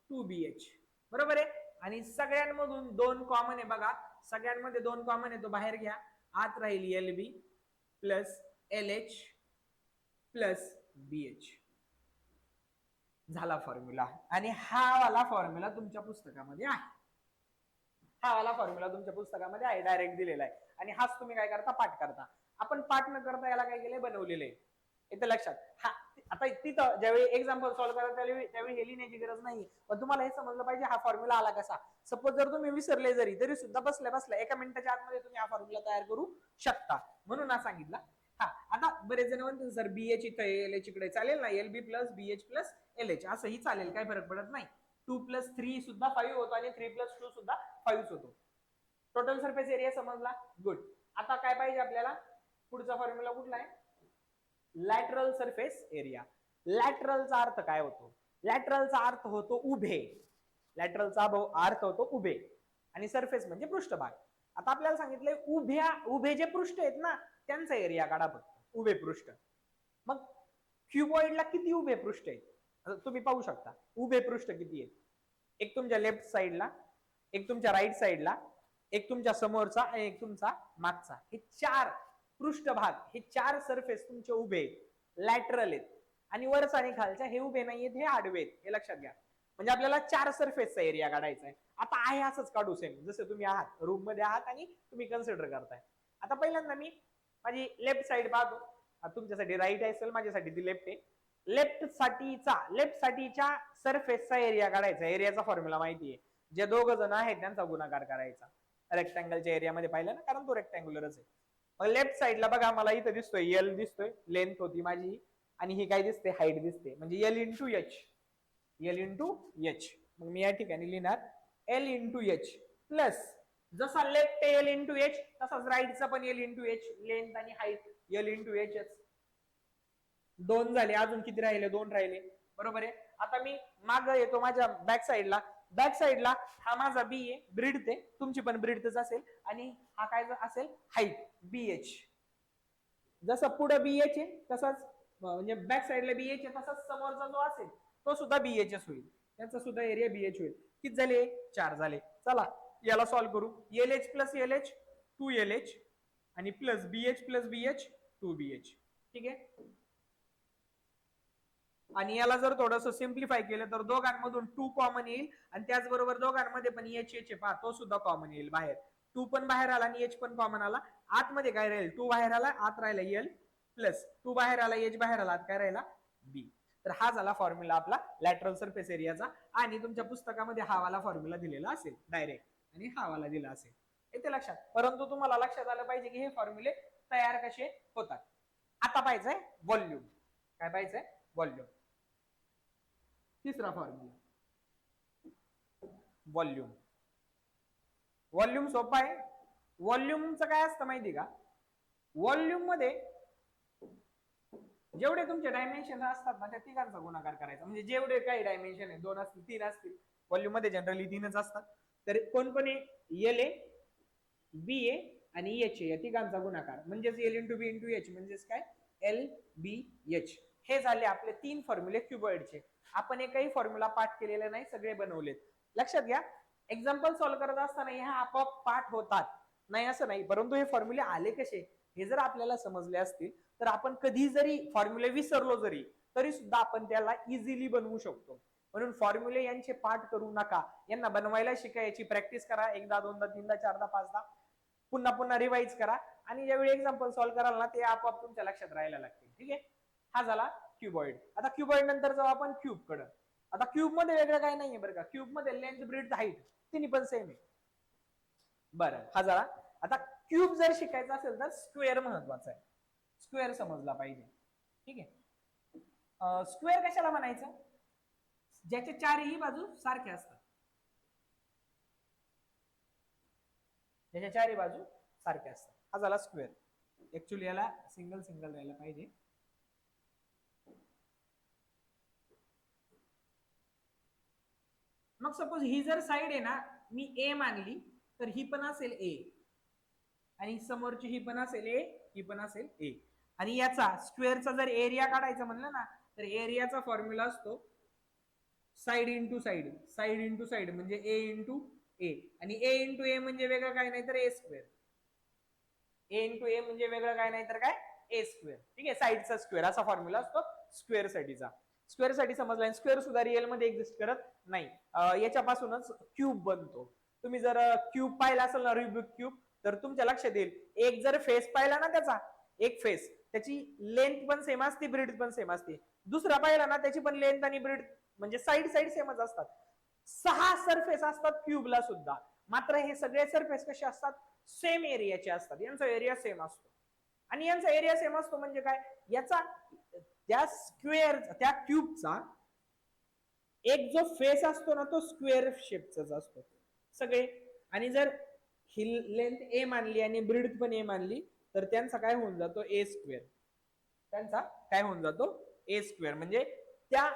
2BH, बरोबर आहे. आणि सगळ्यांमधून 2 कॉमन आहे बघा. सगळ्यांमध्ये 2 कॉमन आहे, तो बाहेर घ्या. आत राहील LB plus LH plus BH. झाला फॉर्म्युला. आणि हा वाला फॉर्म्युला तुमच्या पुस्तकामध्ये आहे. हा वाला फॉर्म्युला तुमच्या पुस्तकामध्ये आहे, डायरेक्ट दिलेला आहे. आणि हाच तुम्ही काय करता? पाठ करता. आपण पाठ न करता याला काय केलंय? बनवलेलं आहे. इथं लक्षात. हा आता तिथं ज्यावेळी एक्झाम्पल सॉल्व्ह करा त्यावेळी हे लिहिण्याची गरज नाही, पण तुम्हाला हे समजलं पाहिजे हा फॉर्म्युला आला कसा. सपोज जर तुम्ही विसरले तरी सुद्धा बसल्या बसल्या 1 मिनिटाच्या आतमध्ये तुम्ही हा फॉर्म्युला तयार करू शकता, म्हणून हा सांगितला. हा आता बरेच जण म्हणतात सर BH इथं LH इकडे, चालेल ना? LB plus BH plus LH असंही चालेल, काही फरक पडत नाही. 2 प्लस 3 सुद्धा 5 होतो आणि 3 प्लस 2 सुद्धा 5 होतो. टोटल सरफेस एरिया समजला? गुड. आता काय पाहिजे आपल्याला? पुढचा फॉर्म्युला कुठला आहे? Lateral surface area. लॅटरलचा अर्थ काय होतो? लॅटरलचा अर्थ होतो उभे. लॅटरलचा अर्थ होतो उभे. आणि सरफेस म्हणजे पृष्ठभाग. आता आपल्याला सांगितलंय उभे जे पृष्ठ आहेत ना त्यांचा एरिया काढा फक्त, उभे पृष्ठ. मग क्युबॉइडला किती उभे पृष्ठ आहेत तुम्ही पाहू शकता. उभे पृष्ठ किती आहेत, एक तुमच्या लेफ्ट साइडला, एक तुमच्या राईट साइडला, एक तुमच्या समोरचा आणि एक तुमचा मागचा. हे 4 पृष्ठभाग, हे 4 सरफेस तुमचे उभे आहेत, लॅटरल आहेत. आणि वरचा आणि खालच्या हे उभे नाहीयेत, हे आडवे आहेत. हे लक्षात घ्या. म्हणजे आपल्याला 4 सरफेसचा एरिया काढायचा आहे. आता आहे असंच काढू सेम, जसं तुम्ही आहात रूम मध्ये आहात आणि तुम्ही कन्सिडर करताय. आता पहिल्यांदा मी माझी लेफ्ट साइड पाहतो. तुमच्यासाठी राईट असेल, माझ्यासाठी ती लेफ्ट आहे. लेफ्ट साठीच्या सरफेसचा एरिया काढायचा. एरियाचा फॉर्म्युला माहिती आहे, जे दोघ जण आहेत त्यांचा गुणाकार करायचा. रेक्टँगलच्या एरियामध्ये पाहिलं ना, कारण तो रेक्टँग्युलरच आहे. मग लेफ्ट साइडला बघा, मला इथं दिसतोय एल दिसतोय, लेंथ होती माझी, आणि ही काय दिसते, हाईट दिसते, म्हणजे एल इंटू एच. मग मी या ठिकाणी लिहिणार एल इंटू एच प्लस, जसा लेफ्ट एल इंटू एच तसाच राईटचा पण एल इंटू एच, लेंथ आणि हाईट एल इंटू एच. 2 झाले, अजून किती राहिले, 2 राहिले, बरोबर आहे. आता मी माग येतो माझ्या बॅक साइडला हा माझा बी आहे, ब्रीथ आहे, तुमची पण ब्रीथच असेल, आणि हा काय असेल, हाईट बीएच. जसं पुढे बीएच आहे तसंच, म्हणजे बॅक साइडला बीएच आहे तसंच समोरचा जो असेल तो सुद्धा बीएचच होईल, त्याचा सुद्धा एरिया बीएच होईल. किती झाले, 4 झाले. चला याला सॉल्व्ह करू. L H plus L H 2LH आणि प्लस बीएच 2BH. ठीक आहे. आणि याला जर थोडस सिम्प्लिफाय केलं तर दोघांमधून 2 कॉमन येईल, आणि त्याचबरोबर दोघांमध्ये पण एच पहा, तो सुद्धा कॉमन येईल बाहेर. 2 पण बाहेर आला आणि एच पण कॉमन आला. आतमध्ये काय राहील, 2 बाहेर आला, आत राहिला एल, प्लस 2 बाहेर आला, एच बाहेर आला, आत काय राहिला, बी. तर हा झाला फॉर्म्युला आपला लॅटरल सरफेस एरियाचा. आणि तुमच्या पुस्तकामध्ये हा वाला फॉर्म्युला दिलेला असेल डायरेक्ट, आणि हा वाला दिला असेल, येते लक्षात. परंतु तुम्हाला लक्षात आलं पाहिजे की हे फॉर्म्युले तयार कसे होतात. आता पाहिजे व्हॉल्यूम. काय पाहिजे, व्हॉल्यूम. तिसरा फॉर्म्युला व्हॉल्यूम. व्हॉल्यूम सोपा आहे. व्हॉल्यूमचं काय असतं माहिती का, व्हॉल्यूम मध्ये जेवढे तुमचे डायमेन्शन असतात ना त्या तिघांचा गुणाकार करायचा. म्हणजे जेवढे काही डायमेन्शन आहे, 2 असतील 3 असतील, व्हॉल्यूम मध्ये जनरली 3च असतात. तर कोण कोण आहे, एल ए, बी ए आणि एच ए, या तिघांचा गुणाकार म्हणजेच एल इंटू बी इंटू एच, म्हणजेच काय, एल बी एच. हे झाले आपले 3 फॉर्म्युले क्युबॉइडचे. आपण एकही फॉर्म्युला पाठ केलेले नाही, सगळे बनवलेत. लक्षात घ्या, एक्झाम्पल सॉल्व्ह करत असताना ह्या आपोआप पाठ होतात, नाही असं नाही, परंतु हे फॉर्म्युले आले कसे हे जर आपल्याला समजले असतील तर आपण कधी जरी फॉर्म्युले विसरलो तरी सुद्धा आपण त्याला इझिली बनवू शकतो. म्हणून फॉर्म्युले यांचे पाठ करू नका, यांना बनवायला शिकायची प्रॅक्टिस करा. 1दा 2दा 3दा 4दा 5दा पुन्हा पुन्हा रिवाइज करा, आणि ज्यावेळी एक्झाम्पल सॉल्व्ह कराल ना ते आपोआप तुमच्या लक्षात राहायला लागतील. ठीक आहे. हा झाला क्युबॉइड. आता क्युबॉइड नंतर जाऊ आपण क्यूब कडे. आता क्यूब मध्ये वेगळं काही नाहीये बरं का, क्यूब मध्ये लेंथ, ब्रेड्थ, हाईट तिन्ही पण सेम आहे. बरं, हा झाला. आता क्यूब जर शिकायचा असेल तर स्क्वेअर महत्वाचा आहे. स्क्वेअर समजला पाहिजे. ठीक आहे. स्क्वेअर कशाला म्हणायचं, ज्याच्या चारही बाजू सारख्या असतात, ज्याच्या चारही बाजू सारख्या असतात, हा झाला स्क्वेअर. ऍक्च्युअली याला सिंगल सिंगल राहायला पाहिजे. मग सपोज ही जर साइड आहे ना, मी ए मानली तर ही पण असेल ए, आणि समोरची ही पण असेल ए, ही पण असेल ए. आणि याचा स्क्वेअरचा जर एरिया काढायचा म्हणलं ना तर एरियाचा फॉर्म्युला असतो side into side, side into side म्हणजे ए इंटू ए, आणि ए इंटू ए म्हणजे वेगळं काय नाही तर ए स्क्वेअर. ए इंटू ए म्हणजे वेगळं काय नाही तर काय, ए स्क्वेअर. ठीक आहे, साइडचा स्क्वेअर असा फॉर्म्युला असतो स्क्वेअर साठीचा. स्क्वेअर साठी समजला. स्क्वेअर सुद्धा रिअल मध्ये एक्झिस्ट करत नाही, याच्यापासूनच क्यूब बनतो. तुम्ही जर क्यूब पाहिला असेल ना, रुबिक क्यूब, तर तुमच्या लक्षात येईल, एक जर फेस पाहिला ना त्याचा, एक फेस, त्याची लेंथ पण सेम असते, ब्रेड्थ पण सेम असते. दुसरा पाहिला ना त्याची पण लेंथ आणि ब्रेड्थ म्हणजे साइड सेमच असतात. 6 सरफेस असतात क्यूबला सुद्धा, मात्र हे सगळे सरफेस कसे असतात, सेम एरियाचे असतात. यांचा एरिया सेम असतो. आणि यांचा एरिया सेम असतो म्हणजे काय, याचा त्या स्क्वेअर, त्या क्यूबचा एक जो फेस असतो ना तो स्क्वेअर शेपचाच असतो सगळे. आणि जर ही लेंथ ए मानली आणि ब्रेड्थ पण ए मानली तर त्यांचा काय होऊन जातो, ए स्क्वेअर. त्यांचा काय होऊन जातो, ए स्क्वेअर. म्हणजे त्या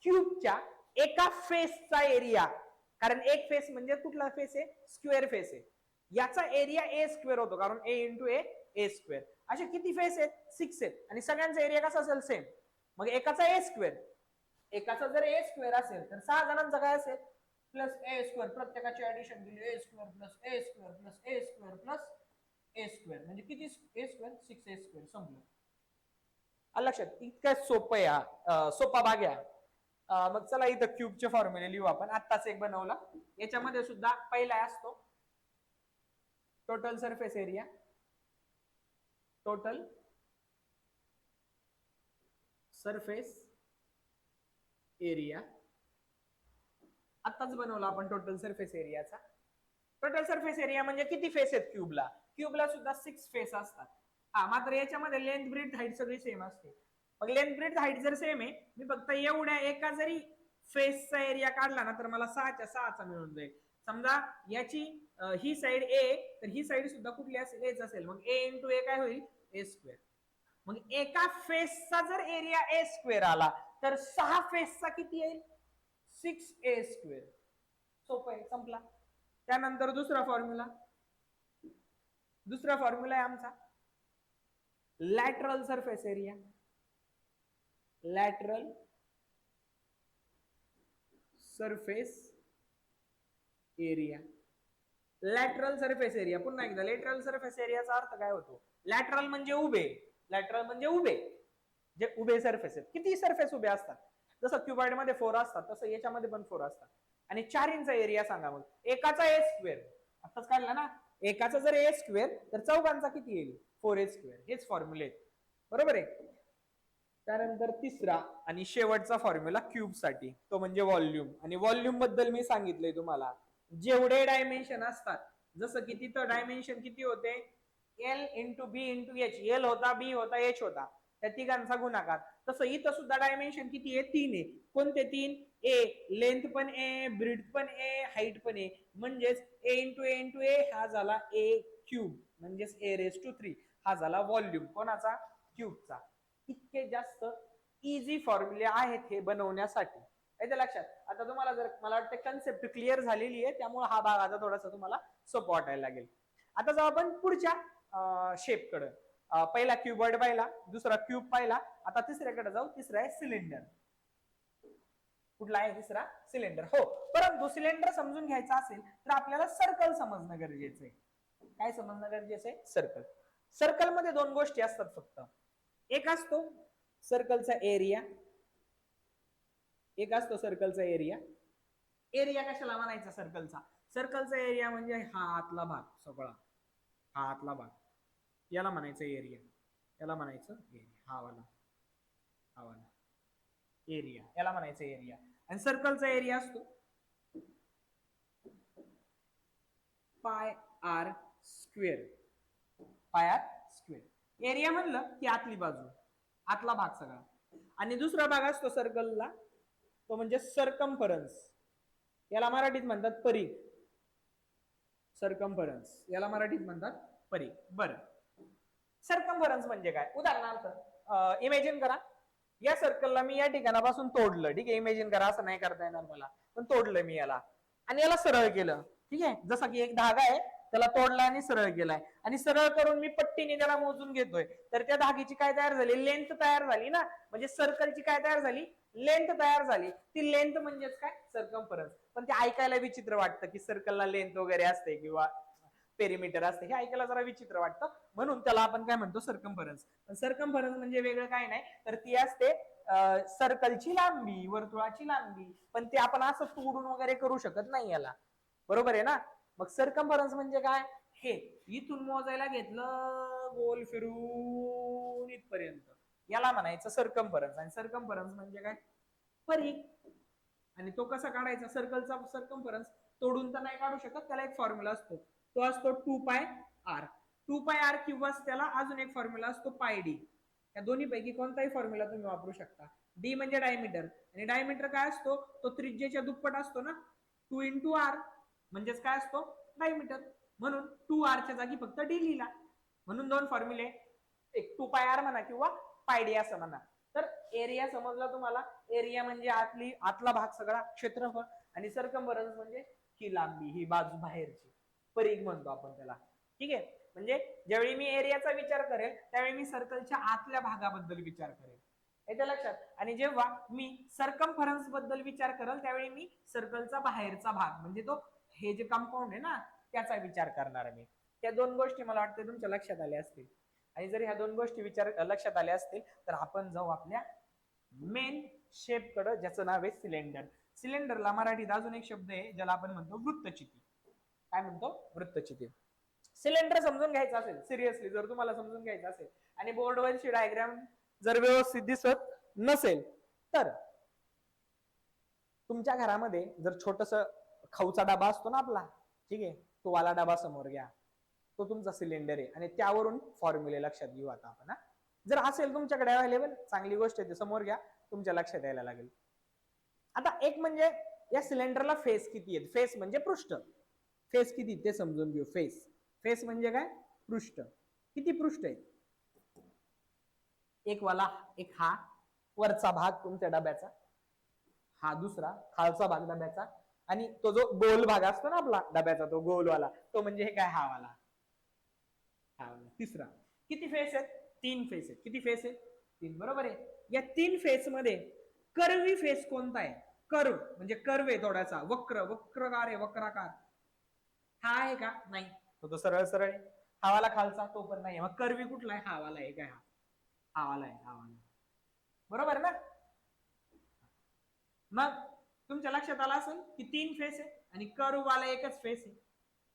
क्यूबच्या एका फेसचा एरिया कारण एक फेस म्हणजे कुठला फेस आहे, स्क्वेअर फेस आहे. याचा एरिया ए स्क्वेअर होतो कारण ए इंटू ए स्क्वेअर. असे किती फेस आहेत, 6 आहेत, आणि सगळ्यांचा एरिया कसा असेल, सेम. मग एकाचा ए स्क्वेअर, एकाचा जर ए स्क्वेअर असेल तर 6 जणांचा काय असेल, प्लस ए स्क्वेअर. प्रत्येकाची ऍडिशन दिली, ए स्क्वेअर प्लस ए स्क्वेअर प्लस ए स्क्वेअर प्लस ए स्क्वेअर, म्हणजे किती ए स्क्वेअर, 6 ए स्क्वेअर. संपलं. लक्षात, इतकं सोपं आहे, सोपा भाग आहे. मग चला इथं क्यूबचे फॉर्म्युले लिहू आपण. आत्ताच एक बनवला. याच्यामध्ये सुद्धा पहिला असतो total surface area, total surface area. आत्ताच बनवला आपण टोटल सरफेस एरियाचा. टोटल सरफेस एरिया म्हणजे किती फेस आहेत क्यूबला, क्यूबला सुद्धा 6 फेस असतात. मात्र याच्यामध्ये लेंथ ब्रेथ हाईट सगळी सेम असते. मग लेंथ ब्रेथ हाईट जर सेम आहे, मी फक्त एवढ्या एका जरी फेसचा एरिया काढला ना तर मला 6च्या 6चा मिळून जाईल. समजा याची ही साइड ए, तर ही साइड सुद्धा कुठली असेल, एच असेल. मग ए इंटू ए काय होईल, ए स्क्वेअर. मग एका फेसचा जर एरिया ए स्क्वेअर आला तर 6 फेसचा किती येईल, 6 ए स्क्वेअर. सोपं आहे, संपला. त्यानंतर दुसरा फॉर्म्युला आहे आमचा lateral surface area. Lateral surface area. Lateral surface area, पुन्हा एकदा लॅटरल सरफेस एरियाचा अर्थ काय होतो, लॅटरल म्हणजे उभे. लॅटरल म्हणजे उभे, जे उभे सरफेस आहेत. किती सरफेस उभे असतात, जसं क्युबॉइड मध्ये 4 असतात तसं याच्यामध्ये पण 4 असतात. आणि 4 इंचा एरिया सांगा. मग एकाचा ए स्क्वेअर, आताच काढला ना, एकाचा जर ए स्क्वेअर तर चौघांचा किती येईल, 4 ए स्क्वेअर. हेच फॉर्म्युले, बरोबर आहे. त्यानंतर तिसरा आणि शेवटचा फॉर्म्युला क्यूब साठी, तो म्हणजे व्हॉल्यूम. आणि व्हॉल्यूम बद्दल मी सांगितलंय तुम्हाला, जेवढे डायमेन्शन असतात, जसं की तिथं डायमेन्शन किती होते, एल इंटू बी इंटू एच. एल होता, बी होता, एच होता, त्या तिघांचा गुणाकार. तसं इथं सुद्धा डायमेन्शन किती आहे, 3 आहे. कोणते 3, ए लेंथ पण ए, ब्रीथ पण ए, हाईट पण ए. म्हणजेच ए इंटू ए हा झाला ए क्यूब, म्हणजेच ए रेस टू 3 हा झाला व्हॉल्यूम कोणाचा, क्यूबचा. इतके जास्त इझी फॉर्म्युले आहेत हे बनवण्यासाठी. येते लक्षात. आता तुम्हाला जर, मला वाटतं कन्सेप्ट क्लिअर झालेली आहे, त्यामुळे हा भाग आता थोडासा तुम्हाला सोपा वाटायला लागेल. आता जाऊ आपण पुढच्या शेप कडे. पहिला क्यूबॉइड पाहिला, दुसरा क्यूब पाहिला, आता तिसऱ्याकडे जाऊ. तिसरा आहे सिलेंडर. कुठला आहे तिसरा, सिलेंडर. हो, परंतु सिलेंडर समजून घ्यायचा असेल तर आपल्याला सर्कल समजणं गरजेचं आहे. काय समजणं गरजेचं आहे, सर्कल. सर्कल मध्ये 2 गोष्टी असतात फक्त. एक असतो सर्कलचा एरिया, एक असतो सर्कलचा एरिया. एरिया कशाला म्हणायचा सर्कलचा, सर्कलचा एरिया म्हणजे हा आतला भाग सगळा, हा आतला भाग, याला म्हणायचं एरिया. याला म्हणायचं एरिया, हा वाला एरिया, याला म्हणायचं एरिया. आणि सर्कलचा एरिया असतो pi R square. Pi R square. Area म्हणलं की आतली बाजू, आतला भाग सगळा. आणि दुसरा भाग असतो सर्कलला, तो म्हणजे सर्कम्फरन्स. याला मराठीत म्हणतात परिघ. सर्कम्फरन्स याला मराठीत म्हणतात परिघ. बरं, सर्कम्फरन्स म्हणजे काय, उदाहरणार्थ इमॅजिन करा, या सर्कलला मी या ठिकाणापासून तोडलं. ठीक आहे, इमॅजिन करा, असं नाही करता येणार मला, पण तोडलं मी याला आणि याला सरळ केलं. ठीक आहे, जसं की एक धागा आहे, त्याला तोडला आणि सरळ केलाय, आणि सरळ करून मी पट्टीने त्याला मोजून घेतोय, तर त्या धागेची काय तयार झाली, लेंथ तयार झाली ना. म्हणजे सर्कलची काय तयार झाली, लेंथ तयार झाली. ती लेंथ म्हणजेच काय, सर्कम्फरन्स. पण ते ऐकायला विचित्र वाटतं की सर्कलला लेंथ वगैरे असते किंवा पेरिमीटर असते, हे ऐकायला जरा विचित्र वाटतं, म्हणून त्याला आपण काय म्हणतो, सर्कम्फरन्स. सर्कम्फरन्स म्हणजे वेगळं काय नाही, तर ती असते सर्कलची लांबी, वर्तुळाची लांबी. पण ते आपण असं तोडून वगैरे करू शकत नाही याला, बरोबर आहे ना. मग सर्कम्फरन्स म्हणजे काय, हे इथून मोजायला घेतलं गोल फिरून इथपर्यंत, याला म्हणायचं सर्कम्फरन्स. आणि सर्कम्फरन्स म्हणजे काय, परिघ. आणि तो कसा काढायचा, सर्कलचा सर्कम्फरन्स तोडून तर नाही काढू शकत, त्याला एक फॉर्म्युला असतो, तो असतो 2 पाय आर. 2 पाय आर किंवा त्याला अजून एक फॉर्म्युला असतो पाय डी. या दोन्ही पैकी कोणताही फॉर्म्युला तुम्ही वापरू शकता. डी म्हणजे डायमीटर, आणि डायमीटर काय असतो, तो त्रिज्येच्या दुप्पट असतो ना. 2 इंटू आर म्हणजेच काय असतो, डायमीटर. म्हणून 2 आरच्या जागी फक्त डी लिहिला. म्हणून 2 फॉर्म्युले, एक 2 पाय आर म्हणा किंवा पाय डी असं म्हणा. तर एरिया समजला तुम्हाला. एरिया म्हणजे आतला भाग सगळा, क्षेत्रफळ. आणि सर्कम्फरन्स म्हणजे ही लांबी, ही बाजू बाहेरची, परिघ म्हणतो आपण त्याला. ठीक आहे, म्हणजे ज्यावेळी मी एरियाचा विचार करेल त्यावेळी मी सर्कलच्या आतल्या भागाबद्दल विचार करेल, येत्या लक्षात. आणि जेव्हा मी सर्कम्फरन्स बद्दल विचार करेल त्यावेळी मी सर्कलचा बाहेरचा भाग म्हणजे तो हे जे कंपाऊंड आहे ना त्याचा विचार करणार मी. त्या दोन गोष्टी मला वाटतं तुमच्या लक्षात आल्या असतील. आणि जर ह्या दोन गोष्टी लक्षात आल्या असतील तर आपण जाऊ आपल्या मेन शेप कडे, ज्याचं नाव आहे सिलेंडर. सिलेंडरला मराठीत अजून एक शब्द आहे ज्याला आपण म्हणतो वृत्तचिती. काय म्हणतो? वृत्तचिती. सिलेंडर समजून घ्यायचं असेल, सिरियसली जर तुम्हाला समजून घ्यायचं असेल आणि बोर्डवरची डायग्राम जर व्यवस्थित दिसत नसेल तर तुमच्या घरामध्ये जर छोटस खाऊचा डबा असतो ना आपला, ठीक आहे, तो वाला डबा समोर घ्या, तो तुमचा सिलेंडर आहे आणि त्यावरून फॉर्म्युले लक्षात घेऊ आता आपण. जर असेल तुमच्याकडे अवेलेबल चांगली गोष्ट आहे, ते समोर घ्या, तुमच्या लक्षात यायला लागेल. आता एक म्हणजे या सिलेंडरला फेस किती आहेत, फेस म्हणजे पृष्ठ, फेस किती ते समजून घेऊ. फेस, फेस म्हणजे काय? पृष्ठ. किती पृष्ठ आहेत? एक वाला, एक हा वरचा भाग तुमच्या डब्याचा, हा दुसरा खालचा भाग डब्याचा, आणि तो जो गोल भाग असतो ना आपला डब्याचा, तो गोलवाला, तो म्हणजे हे काय? हा वाला, हा वाला तिसरा. किती फेस आहेत? 3 फेस आहेत. किती फेस आहेत? 3, बरोबर आहे. या 3 फेस मध्ये कर्वी फेस कोणता आहे? कर्व म्हणजे कर्व आहे, थोडासा वक्र, वक्रकार आहे, वक्राकार. हा आहे का? नाही, तो सरळ सरळ आहे. हा वाला खालचा, तो पण नाही. मग कर्वी कुठला आहे? हा वाला आहे. काय? हा वाला आहे, हा वाला, बरोबर ना? मग तुमच्या लक्षात आलं असेल की 3 फेस आहे आणि कर्व वाला एकच फेस आहे.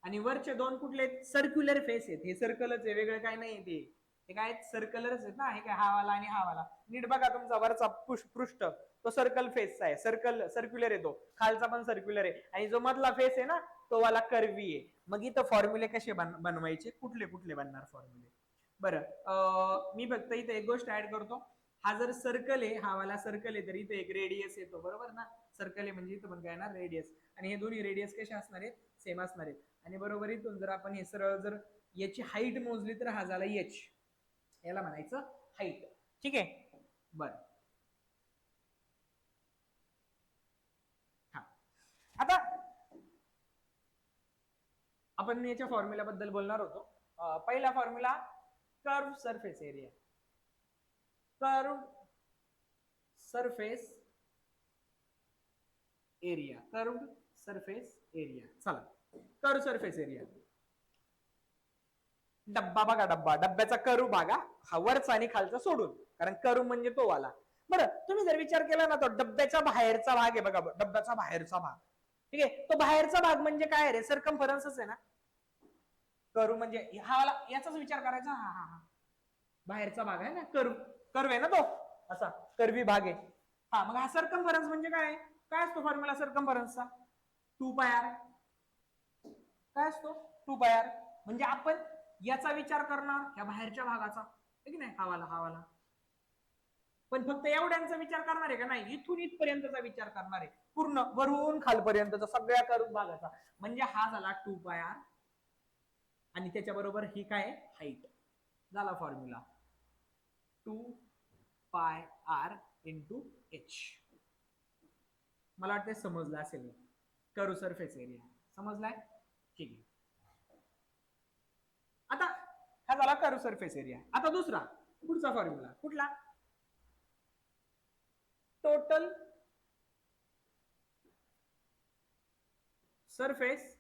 आणि वरचे दोन कुठले? सर्क्युलर फेस आहेत. हे सर्कलच आहे, वेगळं काय नाही. ते काय सर्कलच आहेत ना, हे काय? हा वाला आणि हा वाला. नीट बघा, तुमचा वरचा पृष्ठ तो सर्कल फेसचा आहे, सर्क्युलर आहे, तो खालचा पण सर्क्युलर आहे, आणि जो मधला फेस आहे ना तो वाला कर्वी आहे. मग इथं फॉर्म्युले कसे बनवायचे, कुठले कुठले बनणार फॉर्म्युले? बरं, मी फक्त इथे एक गोष्ट ऍड करतो. हा जर सर्कल आहे, हा वाला सर्कल आहे, तर इथे एक रेडियस येतो, बरोबर ना? सर्कल आहे म्हणजे इथं पण काय येणार? रेडियस. आणि हे दोन्ही रेडियस कसे असणार आहेत? सेम असणार आहेत. आणि बरोबर इथून जर आपण हे सरळ जर याची हाईट मोजली तर हा झाला एच, याला म्हणायचं हाईट. ठीक आहे, बर. हा, आता आपण याच्या फॉर्म्युला बद्दल बोलणार होतो. पहिला formula curve surface area. Curve surface area, curve surface area. चला, कर्व सरफेस एरिया. डब्बा बघा, डब्बा, डब्याचा कर्व बघा, हा वरचा आणि खालचा सोडून, कारण कर्व म्हणजे तो वाला. बरं, तुम्ही जर विचार केला ना, तो डब्याच्या बाहेरचा भाग आहे बघा, डब्याचा बाहेरचा भाग. ठीक आहे, तो बाहेरचा भाग म्हणजे काय रे? सर्कम्फरन्सच आहे ना. कर्व म्हणजे हा वाला, याचाच विचार करायचा. हा हा हा, बाहेरचा भाग आहे ना, कर्व, कर्व आहे ना तो, असा कर्वी भाग आहे. हा, मग हा सर्कम्फरन्स म्हणजे काय? काय असतो फॉर्म्युला सर्कम्फरन्सचा? 2πr. काय असतो? 2πr. म्हणजे आपण याचा विचार करणार, या बाहेरच्या भागाचा, की नाही, हा वाला, हा वाला. पण फक्त एवढ्यांचा विचार करणार आहे का? नाही, इथून इथपर्यंतचा विचार करणार आहे, पूर्ण वरून खालपर्यंतचा सगळ्या कर्व भागाचा. म्हणजे हा झाला 2πr, आणि त्याच्याबरोबर ही काय? हाईट. झाला फॉर्म्युला 2πr इंटू h. मला वाटतं समजलं असेल. कर्व सरफेस एरिया समजलाय? ठीक आहे. आता हा झाला कर्व सरफेस एरिया. आता दुसरा, पुढचा फॉर्म्युला कुठला? Total surface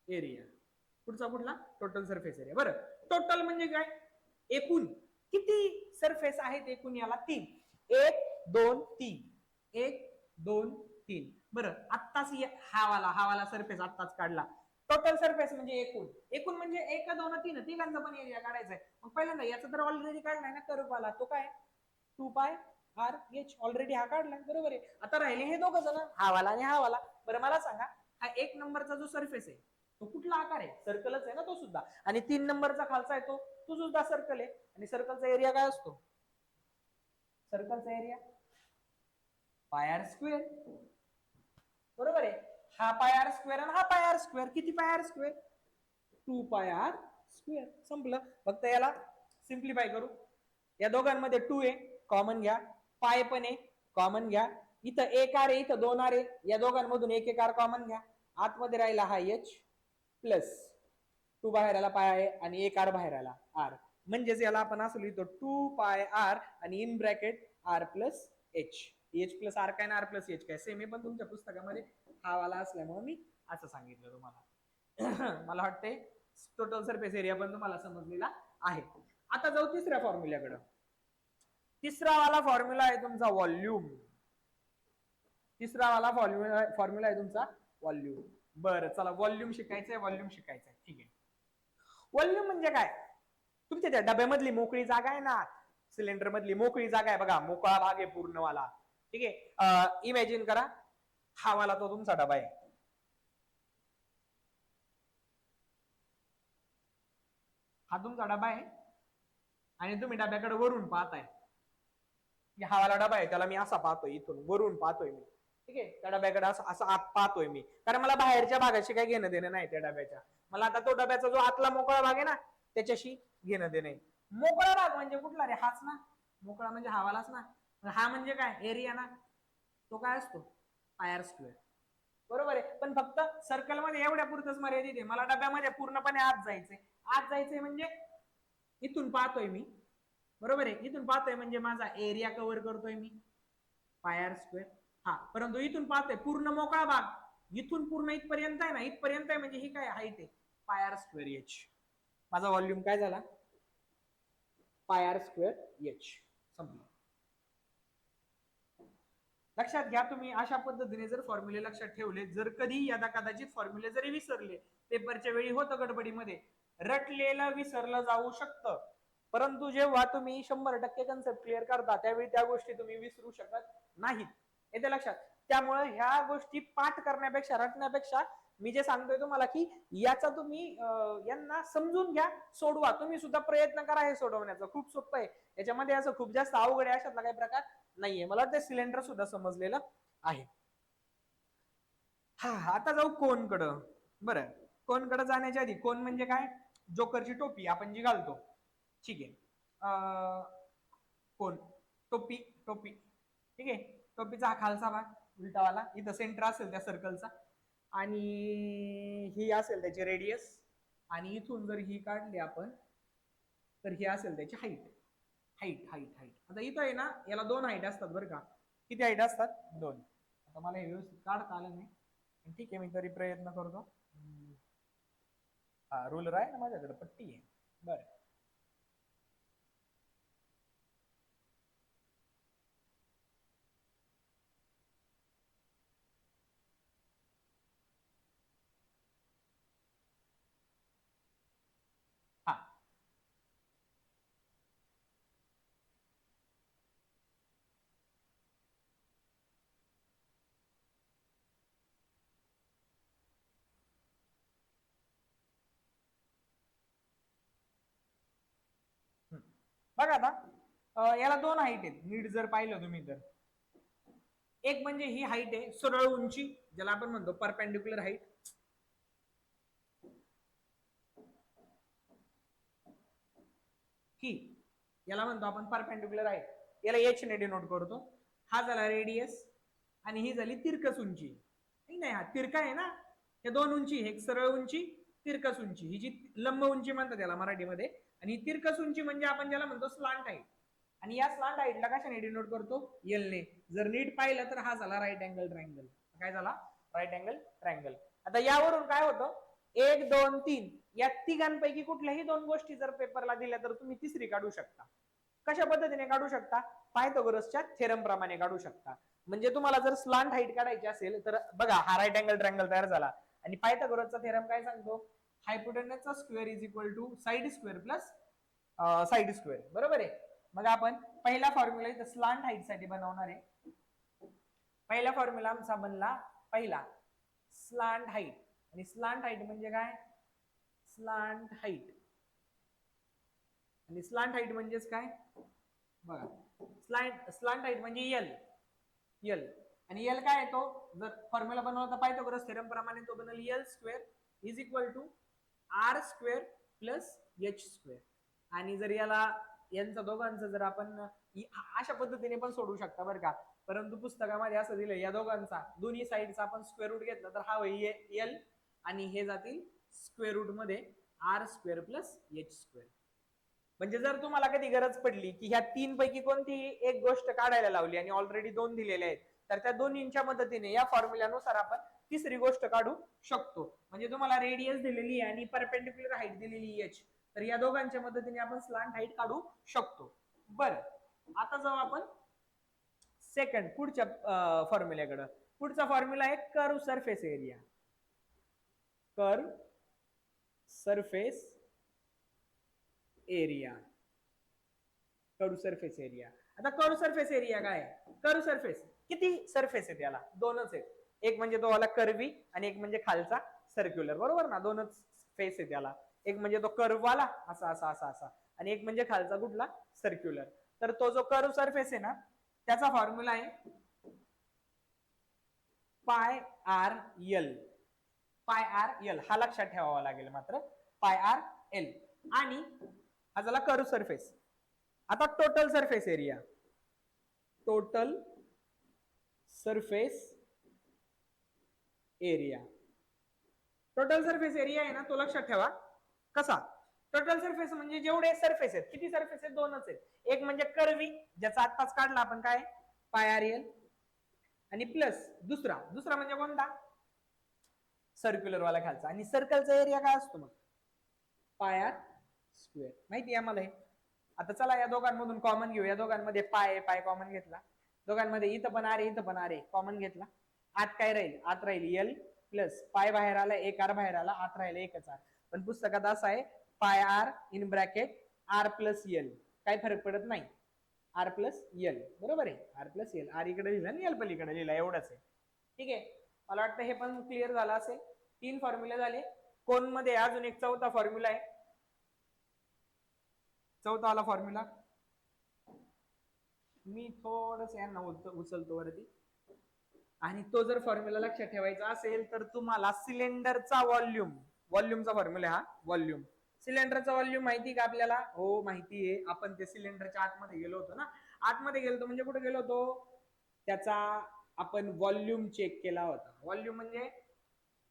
area. पुढचा कुठला? Total surface area. बरं, टोटल म्हणजे काय? एकूण किती सरफेस आहेत? एकूण याला 3. 1 2 3, 1 2 3. बरं, आत्ताच हा वाला सरफेस आत्ताच काढला. टोटल सरफेस म्हणजे एकूण. एकूण म्हणजे 1 2 3, तिघांचा पण एरिया काढायचा आहे. मग पहिल्यांदा याचा तर ऑलरेडी काढलाय ना कर्व वाला, तो काय? 2πr h ऑलरेडी हा काढलाय, बरोबर आहे. आता राहिले हे दोघं जण, हा वाला आणि हा वाला. बरं, मला सांगा, हा 1 नंबरचा जो सरफेस आहे तो कुठला आकार आहे? सर्कलच आहे ना तो सुद्धा. आणि 3 नंबरचा खालचा आहे तो सुद्धा सर्कल आहे. आणि सर्कलचा एरिया काय असतो? सर्कलचा एरिया पाय स्क्वेअर, बरोबर आहे. हा पाय स्क्वेअर आणि हा पाय स्क्वेअर. किती पाय स्क्वेअर? 2πr square. संपलं. फक्त याला सिम्प्लिफाय करू. या दोघांमध्ये 2 आहे, कॉमन घ्या. पाय पण आहे, कॉमन घ्या. इथं एक आर आहे, इथं दोन आर आहे, या दोघांमधून एक एक आर कॉमन घ्या, आतमध्ये राहिला हा एच प्लस 2 बाहेर आला पाय आहे आणि एक आर बाहेर आला आर, म्हणजेच याला आपण असं लिहितो 2 पाय आर आणि in bracket R plus H. H plus R काय ना आर प्लस एच काय सेम आहे, पण तुमच्या पुस्तकामध्ये हा वाला असल्यामुळे मी असं सांगितलं तुम्हाला. मला वाटते टोटल सरफेस एरिया पण तुम्हाला समजलेला आहे. आता जाऊ तिसऱ्या फॉर्म्युल्याकडे. तिसरा वाला फॉर्म्युला आहे तुमचा व्हॉल्यूम. तिसरा वाला फॉर्म्युला आहे तुमचा व्हॉल्यूम. बरं चला व्हॉल्यूम शिकायचंय, व्हॉल्यूम शिकायचंय, ठीक आहे. व्हॉल्यूम म्हणजे काय? तुमच्या त्या डब्यामधली मोकळी जागा आहे ना, सिलेंडर मधली मोकळी जागा आहे बघा, मोकळा भाग आहे पूर्ण वाला, ठीक आहे. इमॅजिन करा हा वाला तो तुमचा डबा आहे. हा तुमचा डबा आहे आणि तुम्ही डब्याकडे वरून पाहताय. हा वाला डबा आहे, त्याला मी असा पाहतोय, इथून वरून पाहतोय मी, ठीक आहे. त्या डब्याकडे असं असं आत पाहतोय मी, कारण मला बाहेरच्या भागाशी काही घेणं देणं नाही त्या डब्याच्या. मला आता तो डब्याचा जो आतला मोकळा भाग आहे ना त्याच्याशी घेणं देणं आहे. मोकळा भाग म्हणजे कुठला रे? हाच ना, मोकळा म्हणजे हवालाच ना. हा म्हणजे काय? एरिया ना, तो काय असतो? पाय स्क्वेअर, बरोबर आहे. पण फक्त सर्कल मध्ये एवढ्या पुरतच मर्यादित आहे. मला डब्यामध्ये पूर्णपणे आत जायचंय. आत जायचंय म्हणजे इथून पाहतोय मी, बरोबर आहे. इथून पाहतोय म्हणजे माझा एरिया कव्हर करतोय मी, पाय स्क्वेअर. हा, परंतु इथून पाहतोय पूर्ण मोकळा भाग, इथून पूर्ण इथपर्यंत आहे ना, इथपर्यंत आहे म्हणजे ही काय हाईट आहे, पाय स्क्वेअर एच. माझा व्हॉल्यूम काय झाला? Pi square H. संपलं. लक्षात घ्या, तुम्ही अशा पद्धतीने जर फॉर्म्युले लक्षात ठेवले, जर कधी यदा कदाचित फॉर्म्युले जरी विसरले, पेपरच्या वेळी होतं गडबडीमध्ये, रटलेलं विसरलं जाऊ शकतं, परंतु जेव्हा तुम्ही 100% कन्सेप्ट क्लिअर करता त्यावेळी त्या गोष्टी तुम्ही विसरू शकत नाहीत. येते लक्षात? त्यामुळे ह्या गोष्टी पाठ करण्यापेक्षा, रटण्यापेक्षा मी जे सांगतोय तुम्हाला की याचा तुम्ही यांना समजून घ्या, सोडवा. तुम्ही सुद्धा प्रयत्न करा हे सोडवण्याचा, खूप सोपं आहे. याच्यामध्ये असं खूप जास्त अवघड आहे अशातला काही प्रकार नाहीये. मला वाटतं सिलेंडर सुद्धा समजलेलं आहे. हा, आता जाऊ कोनकडं. बरं, कोनकडं जाण्याच्या आधी, कोन म्हणजे काय? जोकरची टोपी आपण जी घालतो, ठीक आहे. कोन, टोपी, टोपी, ठीक आहे. टोपीचा हा खालचा भाग उलटावाला, इथं सेंटर असेल त्या सर्कलचा आणि ही असेल त्याची रेडियस, आणि इथून जर ही काढली आपण तर ही असेल त्याची हाईट. हाईट हाईट हाईट आता इथं आहे ना, याला दोन हाईट असतात बरं का. किती हाईट असतात? दोन. आता मला हे व्यवस्थित काढता आलं नाही, ठीक आहे, मी तरी प्रयत्न करतो. हा, रुलर आहे ना माझ्याकडे, पट्टी आहे. बरं, हा, बघा आता याला दोन हाईट आहेत, नीट जर पाहिलं तुम्ही तर. एक म्हणजे ही हाईट आहे सरळ उंची, ज्याला आपण म्हणतो परपेंडिक्युलर हाईट. ही याला म्हणतो आपण परपेंडिक्युलर हाईट, याला एच ने डिनोट करतो. हा झाला रेडियस आणि ही झाली तिरकस उंची. नाही, हा तिरका आहे ना, हे दोन उंची, एक सरळ उंची, तिरकस उंची, ही जी लंब उंची म्हणतात त्याला मराठीमध्ये, आणि तिरकस उंची म्हणजे आपण ज्याला म्हणतो स्लांट हाईट. आणि या स्लांट हाईटला कशाने डिनोट करतो? एल ने. जर नीट पाहिलं तर हा झाला राईट अँगल ट्रायंगल. काय झाला? Right angle triangle. आता यावरून काय होतं? 1 2 3 या तिघांपैकी कुठल्याही दोन गोष्टी जर पेपरला दिल्या तर तुम्ही तिसरी काढू शकता. कशा पद्धतीने काढू शकता? पायथागोरसच्या थेरम प्रमाणे काढू शकता. म्हणजे तुम्हाला जर स्लांट हाईट काढायची असेल तर बघा, हा राईट अँगल ट्रायंगल तयार झाला आणि पायथागोरसचा थेरम काय सांगतो? हायपोटेनसचा square is equal to side square plus side square, बरोबर आहे. मग आपण पहिला फॉर्म्युला इथं स्लांट हाईट साठी बनवणार आहे. पहिला फॉर्म्युला आमचा बनला पहिला स्लांट हाईट. आणि स्लांट हाईट म्हणजे काय? स्लांट हाईट, आणि स्लांट हाईट म्हणजेच काय बघा, स्लांट हाईट म्हणजे एल. एल आणि एल काय येतो? जर फॉर्म्युला बनवला तर पायथागोरस थेरम प्रमाणे तो बनेल L square is equal to R square plus H square. आणि जर याला यांचं दोघांचं जर आपण अशा पद्धतीने पण सोडू शकता बरं का. परंतु पुस्तकामध्ये असं दिलं या दोघांचा दोन्ही साईडचा आपण स्क्वेअर रूट घेतला तर हा होईल एल आणि हे जातील स्क्वेअर रूट मध्ये R square plus H square. म्हणजे जर तुम्हाला कधी गरज पडली की ह्या तीन पैकी कोणतीही एक गोष्ट काढायला लावली आणि ऑलरेडी दोन दिलेल्या आहेत तर त्या दोन्हींच्या मदतीने या फॉर्म्युल्यानुसार आपण तिसरी गोष्ट काढू शकतो. म्हणजे तुम्हाला रेडियस दिलेली आहे आणि परपेंडिक्युलर हाईट दिलेली एच, तर या दोघांच्या मदतीने आपण स्लांट हाईट काढू शकतो. बरं, आता जाऊ आपण सेकंड पुढच्या फॉर्म्युल्याकडे. पुढचा फॉर्म्युला आहे curve surface area. Curve surface area. Curve surface area. आता कर्व सरफेस एरिया काय आहे? कर्व सरफेस किती सरफेस आहे त्याला? दोनच आहेत. एक म्हणजे तो वाला कर्वी आणि एक म्हणजे खालचा सर्क्युलर, बरोबर ना? दोनच फेस आहे त्याला. एक म्हणजे तो कर्व वाला असा असा असा असा आणि एक म्हणजे खालचा कुठला सर्क्युलर. तर तो जो कर्व सरफेस आहे ना त्याचा फॉर्म्युला आहे pi R L. Pi R L हा लक्षात ठेवावा लागेल मात्र. पाय आर एल आणि हा झाला कर्व सरफेस. आता total surface area. Total surface area. Total surface area आहे ना तो लक्षात ठेवा. कसा? टोटल सरफेस म्हणजे जेवढे सरफेस आहेत. किती सरफेस आहेत? दोनच आहेत. एक म्हणजे कर्वी ज्याचा आत्ताच काढला आपण काय पाय आर एल आणि प्लस दुसरा म्हणजे कोणता? सर्क्युलर वाला खालचा. आणि सर्कलचा एरिया काय असतो मग? पाय आर स्क्वेअर. माहिती आहे आम्हाला हे. आता चला या दोघांमधून कॉमन घेऊ. या दोघांमध्ये पाय कॉमन घेतला. दोघांमध्ये इथं पण आर इथं पण आर कॉमन घेतला. आत काय राहील? आत राहील एल प्लस पाय बाहेर आला एक आर बाहेर आला आत राहिला एकच आर. पण पुस्तकात असं आहे pi R in bracket R plus L. काय फरक पडत नाही. आर प्लस एल बरोबर आहे. R plus L. आर इकडे लिहिला आणि एल पलीकडे लिहिला एवढंच आहे. ठीक आहे. मला वाटतं हे पण क्लिअर झालं असेल. 3 फॉर्म्युले झाले. कोण मध्ये अजून एक चौथा फॉर्म्युला आहे. चौथा वाला फॉर्म्युला मी थोडस यांना उचलतो वरती. आणि तो जर फॉर्म्युला लक्षात ठेवायचा असेल तर तुम्हाला सिलेंडरचा व्हॉल्यूमचा फॉर्म्युला हा व्हॉल्यूम. सिलेंडरचा व्हॉल्यूम माहिती का आपल्याला? हो माहिती आहे. आपण ते सिलेंडरच्या आतमध्ये गेलो होतो ना. आतमध्ये गेलो म्हणजे कुठे गेलो होतो? त्याचा आपण व्हॉल्यूम चेक केला होता. व्हॉल्यूम म्हणजे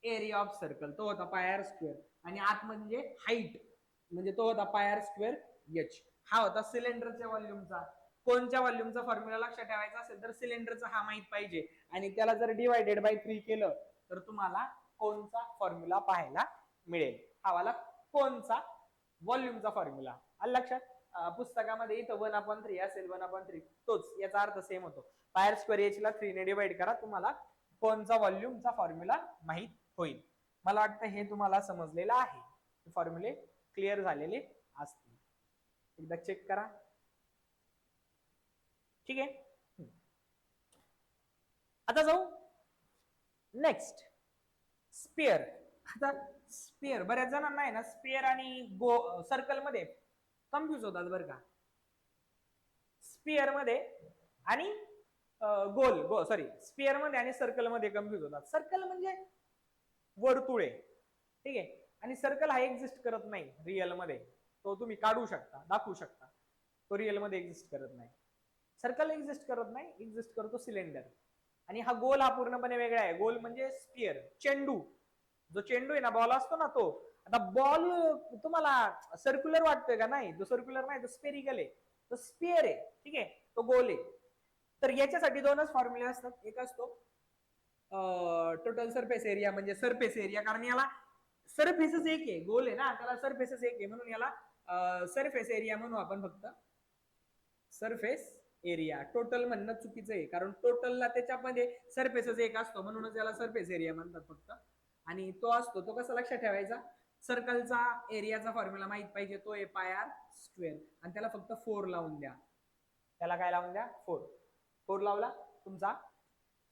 एरिया ऑफ सर्कल, तो होता पाय आर स्क्वेअर. आणि आत म्हणजे हाईट म्हणजे तो होता पाय आर स्क्वेअर एच. हा होता सिलेंडरच्या व्हॉल्यूमचा. कोणत्या व्हॉल्यूमचा फॉर्म्युला लक्षात ठेवायचा असेल तर सिलेंडरचा हा माहित पाहिजे. आणि त्याला जर डिवायडेड बाय 3 केलं तर तुम्हाला कोणचा फॉर्म्युला पाहायला मिळेल? हा वाला कोणचा व्हॉल्यूमचा फॉर्म्युला. आलं लक्षात? पुस्तकामध्ये इथं 1/3 असेल 1/3 तोच. याचा अर्थ सेम होतो. पाय आर स्क्वेअर एच ला 3 ने डिवाइड करा. तुम्हाला कोणचा व्हॉल्यूमचा फॉर्म्युला माहित होईल. मला वाटतं हे तुम्हाला समजलेलं आहे. फॉर्म्युले क्लिअर झालेले असतील. एकदा चेक करा. ठीक आहे. आता जाऊ नेक्स्ट स्पियर. आता स्पियर बऱ्याच जणांना आहे ना स्पियर आणि सर्कल मध्ये कन्फ्युज होतात बरं का. स्पियर मध्ये आणि स्पियर मध्ये आणि सर्कल मध्ये कन्फ्युज होतात. सर्कल म्हणजे वर्तुळ आहे. ठीक आहे. आणि सर्कल हा एक्झिस्ट करत नाही रिअल मध्ये. तो तुम्ही काढू शकता दाखवू शकता. तो रिअल मध्ये एक्झिस्ट करत नाही. सर्कल एक्झिस्ट करत नाही. एक्झिस्ट करतो सिलेंडर. आणि हा गोल हा पूर्णपणे वेगळा आहे. गोल म्हणजे स्पियर. चेंडू जो चेंडू आहे ना बॉल असतो ना तो. आता बॉल तुम्हाला सर्क्युलर वाटतोय का? नाही. तो सर्क्युलर नाही. तो स्पेरिकल आहे. तो स्पियर आहे. ठीक आहे. तो गोल आहे. तर याच्यासाठी दोनच फॉर्म्युले असतात. एक असतो टोटल सरफेस एरिया म्हणजे सरफेस एरिया. कारण याला सरफेसच एक आहे. गोल आहे ना त्याला सरफेसच एक आहे म्हणून याला सरफेस एरिया म्हणू आपण फक्त. Surface area. टोटल म्हणणं चुकीचं आहे. कारण टोटलला त्याच्यामध्ये सरफेसच एक असतो म्हणूनच याला सरफेस एरिया म्हणतात फक्त. आणि तो असतो तो कसा लक्षात ठेवायचा? सर्कलचा एरियाचा फॉर्म्युला माहित पाहिजे. तो आहे पाय आर स्क्वेअर. आणि त्याला फक्त 4 लावून द्या. त्याला काय लावून द्या? 4 लावला तुमचा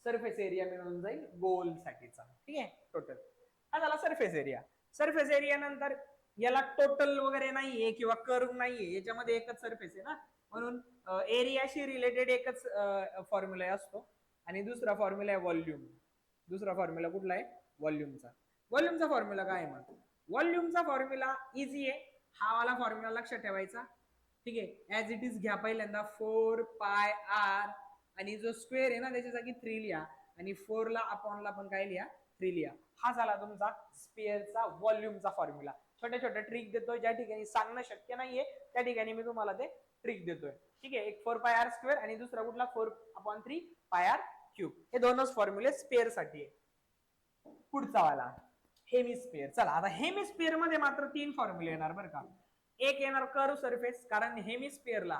सरफेस एरिया मिळून जाईल गोल साठीचा. ठीक आहे. टोटल हा झाला सरफेस एरिया. सरफेस एरिया नंतर याला टोटल वगैरे नाहीये किंवा कर्व नाहीये. याच्यामध्ये एकच सरफेस आहे ना म्हणून एरियाशी रिलेटेड एकच फॉर्म्युला असतो. आणि दुसरा फॉर्म्युला आहे व्हॉल्यूम. दुसरा फॉर्म्युला कुठला आहे? व्हॉल्यूमचा. व्हॉल्यूमचा फॉर्म्युला काय आहे मग? व्हॉल्यूमचा फॉर्म्युला इझी आहे. हा वाला फॉर्म्युला लक्षात ठेवायचा. ठीक आहे. ऍज इट इज घ्या पहिल्यांदा 4 पाय आर आणि जो स्क्वेअर आहे ना त्याच्या जागी 3 लिहा आणि 4 ला अपॉनला पण काय लिहा 3 लिहा. हा झाला तुमचा स्पेअरचा व्हॉल्यूमचा फॉर्म्युला. छोट्या छोट्या ट्रिक देतोय, ज्या ठिकाणी सांगणं शक्य नाहीये त्या ठिकाणी मी तुम्हाला ते ट्रिक देतोय. ठीक आहे, एक 4 पाय आर स्क्वेअर आणि दुसरा कुठला 4/3 पाय आर क्यूब. हे दोनच फॉर्म्युले स्पेअर साठी आहे. पुढचा वाला हेमिस्फिअर. चला आता हेमिस्फिअर मध्ये मात्र 3 फॉर्म्युले येणार बरं का. एक येणार कर्व सरफेस, कारण हेमिस्फिअरला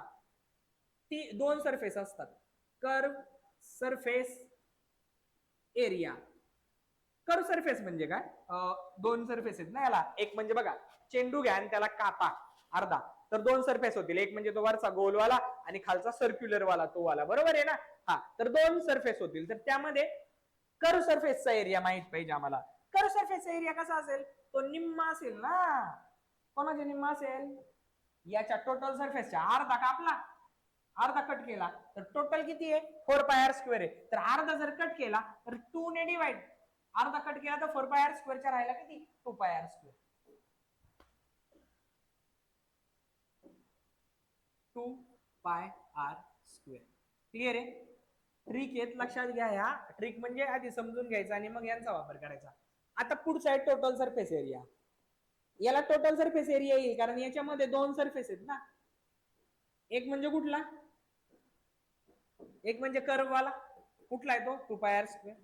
ती 2 सरफेस असतात, curve surface area. Curve surface म्हणजे काय, 2 सरफेस आहेत ना याला. एक म्हणजे बघा चेंडू घ्या आणि त्याला कापा अर्धा, तर 2 सरफेस होतील. एक म्हणजे तो वरचा गोलवाला आणि खालचा सर्क्युलर वाला तो वाला, बरोबर आहे ना. हा, तर 2 सरफेस होतील. तर त्यामध्ये कर्व सरफेसचा एरिया माहित पाहिजे आम्हाला. कर्व सरफेसचा एरिया कसा असेल, तो निम्मा असेल ना. कोणाच्या निम्मा असेल, याच्या टोटल सरफेसच्या अर्धा कापला, अर्धा कट केला तर टोटल किती आहे 4 पाय आर स्क्वेअर आहे. तर अर्धा जर कट केला तर 2 ने डिवाइड, अर्धा कट केला तर 4 पाय आर स्क्वेअरच्या राहिला किती 2 pi R square. 2 pi R square. Clear आहे. ट्रिक येत लक्षात घ्या. ह्या ट्रिक म्हणजे आधी समजून घ्यायचा आणि मग यांचा वापर करायचा. आता पुढचा आहे टोटल सरफेस एरिया. याला टोटल सरफेस एरिया येईल कारण याच्यामध्ये 2 सरफेस आहेत ना. एक म्हणजे कुठला, एक म्हणजे कर्व वाला, कुठला आहे तो 2 पाय आर स्क्वेअर,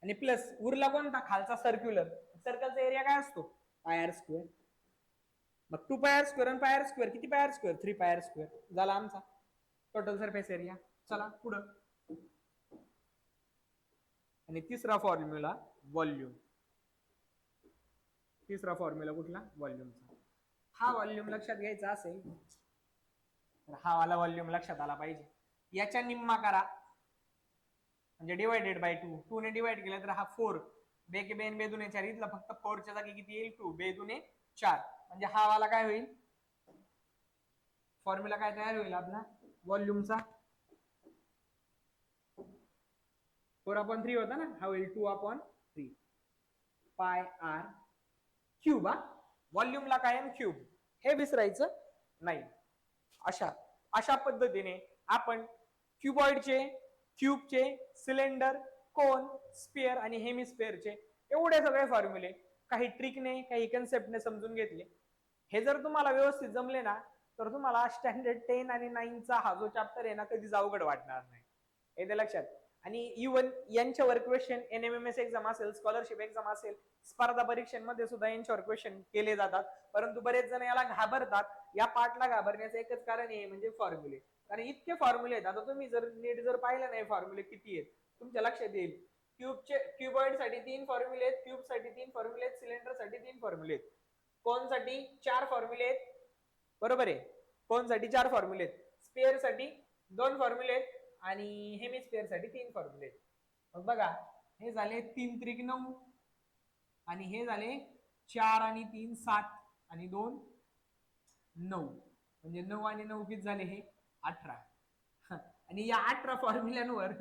आणि प्लस उरला कोणता खालचा सर्क्युलर. सर्कलचा एरिया काय असतो पाय आर स्क्वेअर. मग 2 पाय आर स्क्वेअर आणि पाय आर स्क्वेअर किती पाय आर स्क्वेअर 3 पाय आर स्क्वेअर झाला आमचा टोटल सरफेस एरिया. चला पुढं. आणि तिसरा फॉर्म्युला व्हॉल्यूम. तिसरा फॉर्म्युला कुठला व्हॉल्यूमचा. हा व्हॉल्यूम लक्षात घ्यायचा असेल तर हा वाला व्हॉल्यूम लक्षात आला पाहिजे. याच्या निम्मा करा म्हणजे डिवायडेड बाय 2. 2 ने डिवाइड केलं तर हा 4, बे के बेन बे दुने 4, इथला फक्त 4 च्या जागी किती येईल 2, बे दुने 4. म्हणजे हा वाला काय होईल फॉर्म्युला, काय तयार होईल आपला व्हॉल्यूमचा. 4/3 होता ना, हा होईल 2/3 पाय आर क्यूब. हा व्हॉल्यूमला कायम क्यूब, हे विसरायचं नाही. अशा पद्धतीने आपण क्युबॉइडचे, क्यूबचे, सिलेंडर, कोन, स्पियर आणि हेमिस्फिअरचे एवढे सगळे फॉर्म्युले काही ट्रिकने काही कन्सेप्टने समजून घेतले. हे जर तुम्हाला व्यवस्थित जमले ना तर तुम्हाला स्टँडर्ड 10 आणि 9 चा हा जो चॅप्टर आहे ना कधीच अवघड वाटणार नाही. येते लक्षात. आणि इव्हन यांच्यावर क्वेश्चन एनएमएमएस एक्झाम असेल, स्कॉलरशिप एक्झाम असेल, स्पर्धा परीक्षांमध्ये सुद्धा यांच्यावर क्वेश्चन केले जातात. परंतु बरेच जण याला घाबरतात. या पार्टला घाबरण्याचं एकच कारण आहे म्हणजे फॉर्म्युले. कारण इतके फॉर्म्युले आहेत. आता तुम्ही जर नीट जर पाहिलं नाही फॉर्म्युले किती आहेत तुमच्या लक्षात येईल. क्युबॉइड साठी 3 फॉर्म्युले आहेत, क्यूब साठी 3 फॉर्म्युले आहेत, सिलेंडर साठी 3 फॉर्म्युले आहेत, कोन साठी 4 फॉर्म्युले आहेत, बरोबर आहे. कोन साठी 4 फॉर्म्युले आहेत, स्फियर साठी 2 फॉर्म्युले आहेत आणि हेमिस्फियर साठी 3 फॉर्म्युले आहेत. मग बघा हे झाले 3 त्रिक 9 आणि हे झाले 4 आणि 3 7 आणि 2 9, म्हणजे 9 आणि 9 किती झाले हे 18. आणि या 18 फॉर्म्युल्यांवर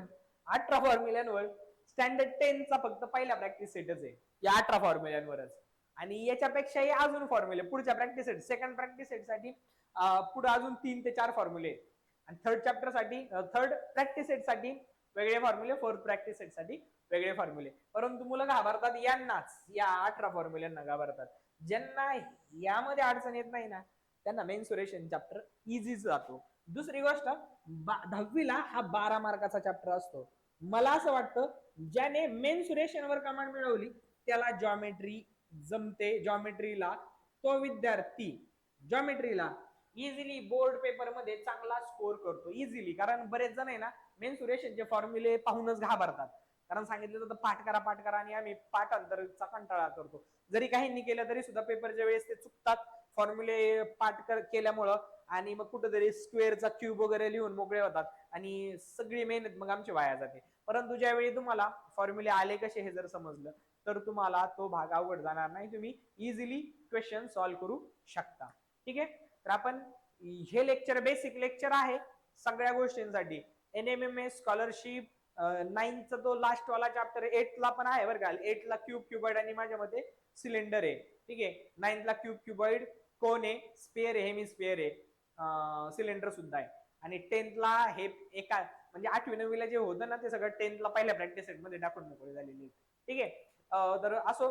स्टँडर्ड 10 चा फक्त पहिला प्रॅक्टिस सेटच आहे या 18 फॉर्म्युल्यांवरच. आणि याच्यापेक्षाही अजून फॉर्म्युले पुढच्या practice set, second practice set साठी पुढे अजून 3 ते 4 फॉर्म्युले, आणि थर्ड चॅप्टर साठी, थर्ड प्रॅक्टिस सेट साठी वेगळे फॉर्म्युले, फोर्थ प्रॅक्टिस सेट साठी वेगळे फॉर्म्युले. परंतु मुलं घाबरतात यांनाच, या 18 फॉर्म्युल्यांना घाबरतात. ज्यांना यामध्ये अडचण येत नाही ना त्यांना मेन्सुरेशन चॅप्टर इझी जातो. दुसरी गोष्ट 10वीला हा 12 मार्काचा चॅप्टर असतो. मला असं वाटतं ज्याने मेन्सुरेशन वर कमांड मिळवली त्याला जॉमेट्री जमते. जॉमेट्रीला तो विद्यार्थी जॉमेट्रीला इझिली बोर्ड पेपर मध्ये चांगला स्कोर करतो इझिली. कारण बरेच जण आहे ना मेन्सुरेशनचे फॉर्म्युले पाहूनच घाबरतात. कारण सांगितलं जातं पाठ करा आणि आम्ही पाठांतरचा कंटाळा करतो. जरी काहींनी केलं तरी सुद्धा पेपरच्या वेळेस ते चुकतात फॉर्म्युले पाठ केल्यामुळं, आणि मग कुठेतरी स्क्वेअरचा क्यूब वगैरे लिहून मोकळे होतात आणि सगळी मेहनत मग आमची वाया जाते. परंतु ज्यावेळी तुम्हाला फॉर्म्युले आले कसे हे जर समजलं तर तुम्हाला तो भाग अवघड जाणार नाही. तुम्ही इझिली क्वेश्चन सॉल्व्ह करू शकता. ठीक आहे. तर आपण हे लेक्चर बेसिक लेक्चर आहे सगळ्या गोष्टींसाठी. एनएमएमएस स्कॉलरशिप 9 चा तो लास्ट वाला चॅप्टर 8 ला पण आहे बरं का. 8 ला क्युबॉइड आणि माझ्या मते सिलेंडर आहे. ठीक आहे. 9 ला क्युबॉइड, कोन आहे, स्पेअर आहे, हेमिस्फिअर आहे, सिलेंडर सुद्धा आहे. आणि 10th ला हे एका म्हणजे 8वी 9वीला जे होतं ना ते सगळं 10th ला पहिल्या प्रॅक्टिस सेट मध्ये टाकून मोकळे झालेली. ठीक आहे. तर असो,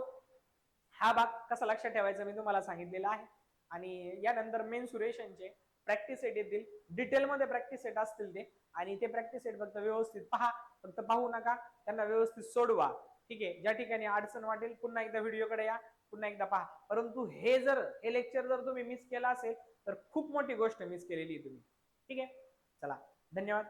हा भाग कसा लक्षात ठेवायचा मी तुम्हाला सांगितलेला आहे. आणि यानंतर मेन्सुरेशनचे प्रॅक्टिस सेट येतील, डिटेलमध्ये प्रॅक्टिस सेट असतील ते, आणि ते प्रॅक्टिस सेट फक्त व्यवस्थित पहा, फक्त पाहू नका, त्यांना व्यवस्थित सोडवा. ठीक आहे. ज्या ठिकाणी अडचण वाटेल पुन्हा एकदा व्हिडिओकडे या, पुन्हा एकदा पहा. परंतु हे लेक्चर जर तुम्ही मिस केला असेल तर खूप मोठी गोष्ट मिस केलेली आहे तुम्ही. ठीक आहे. चला, धन्यवाद.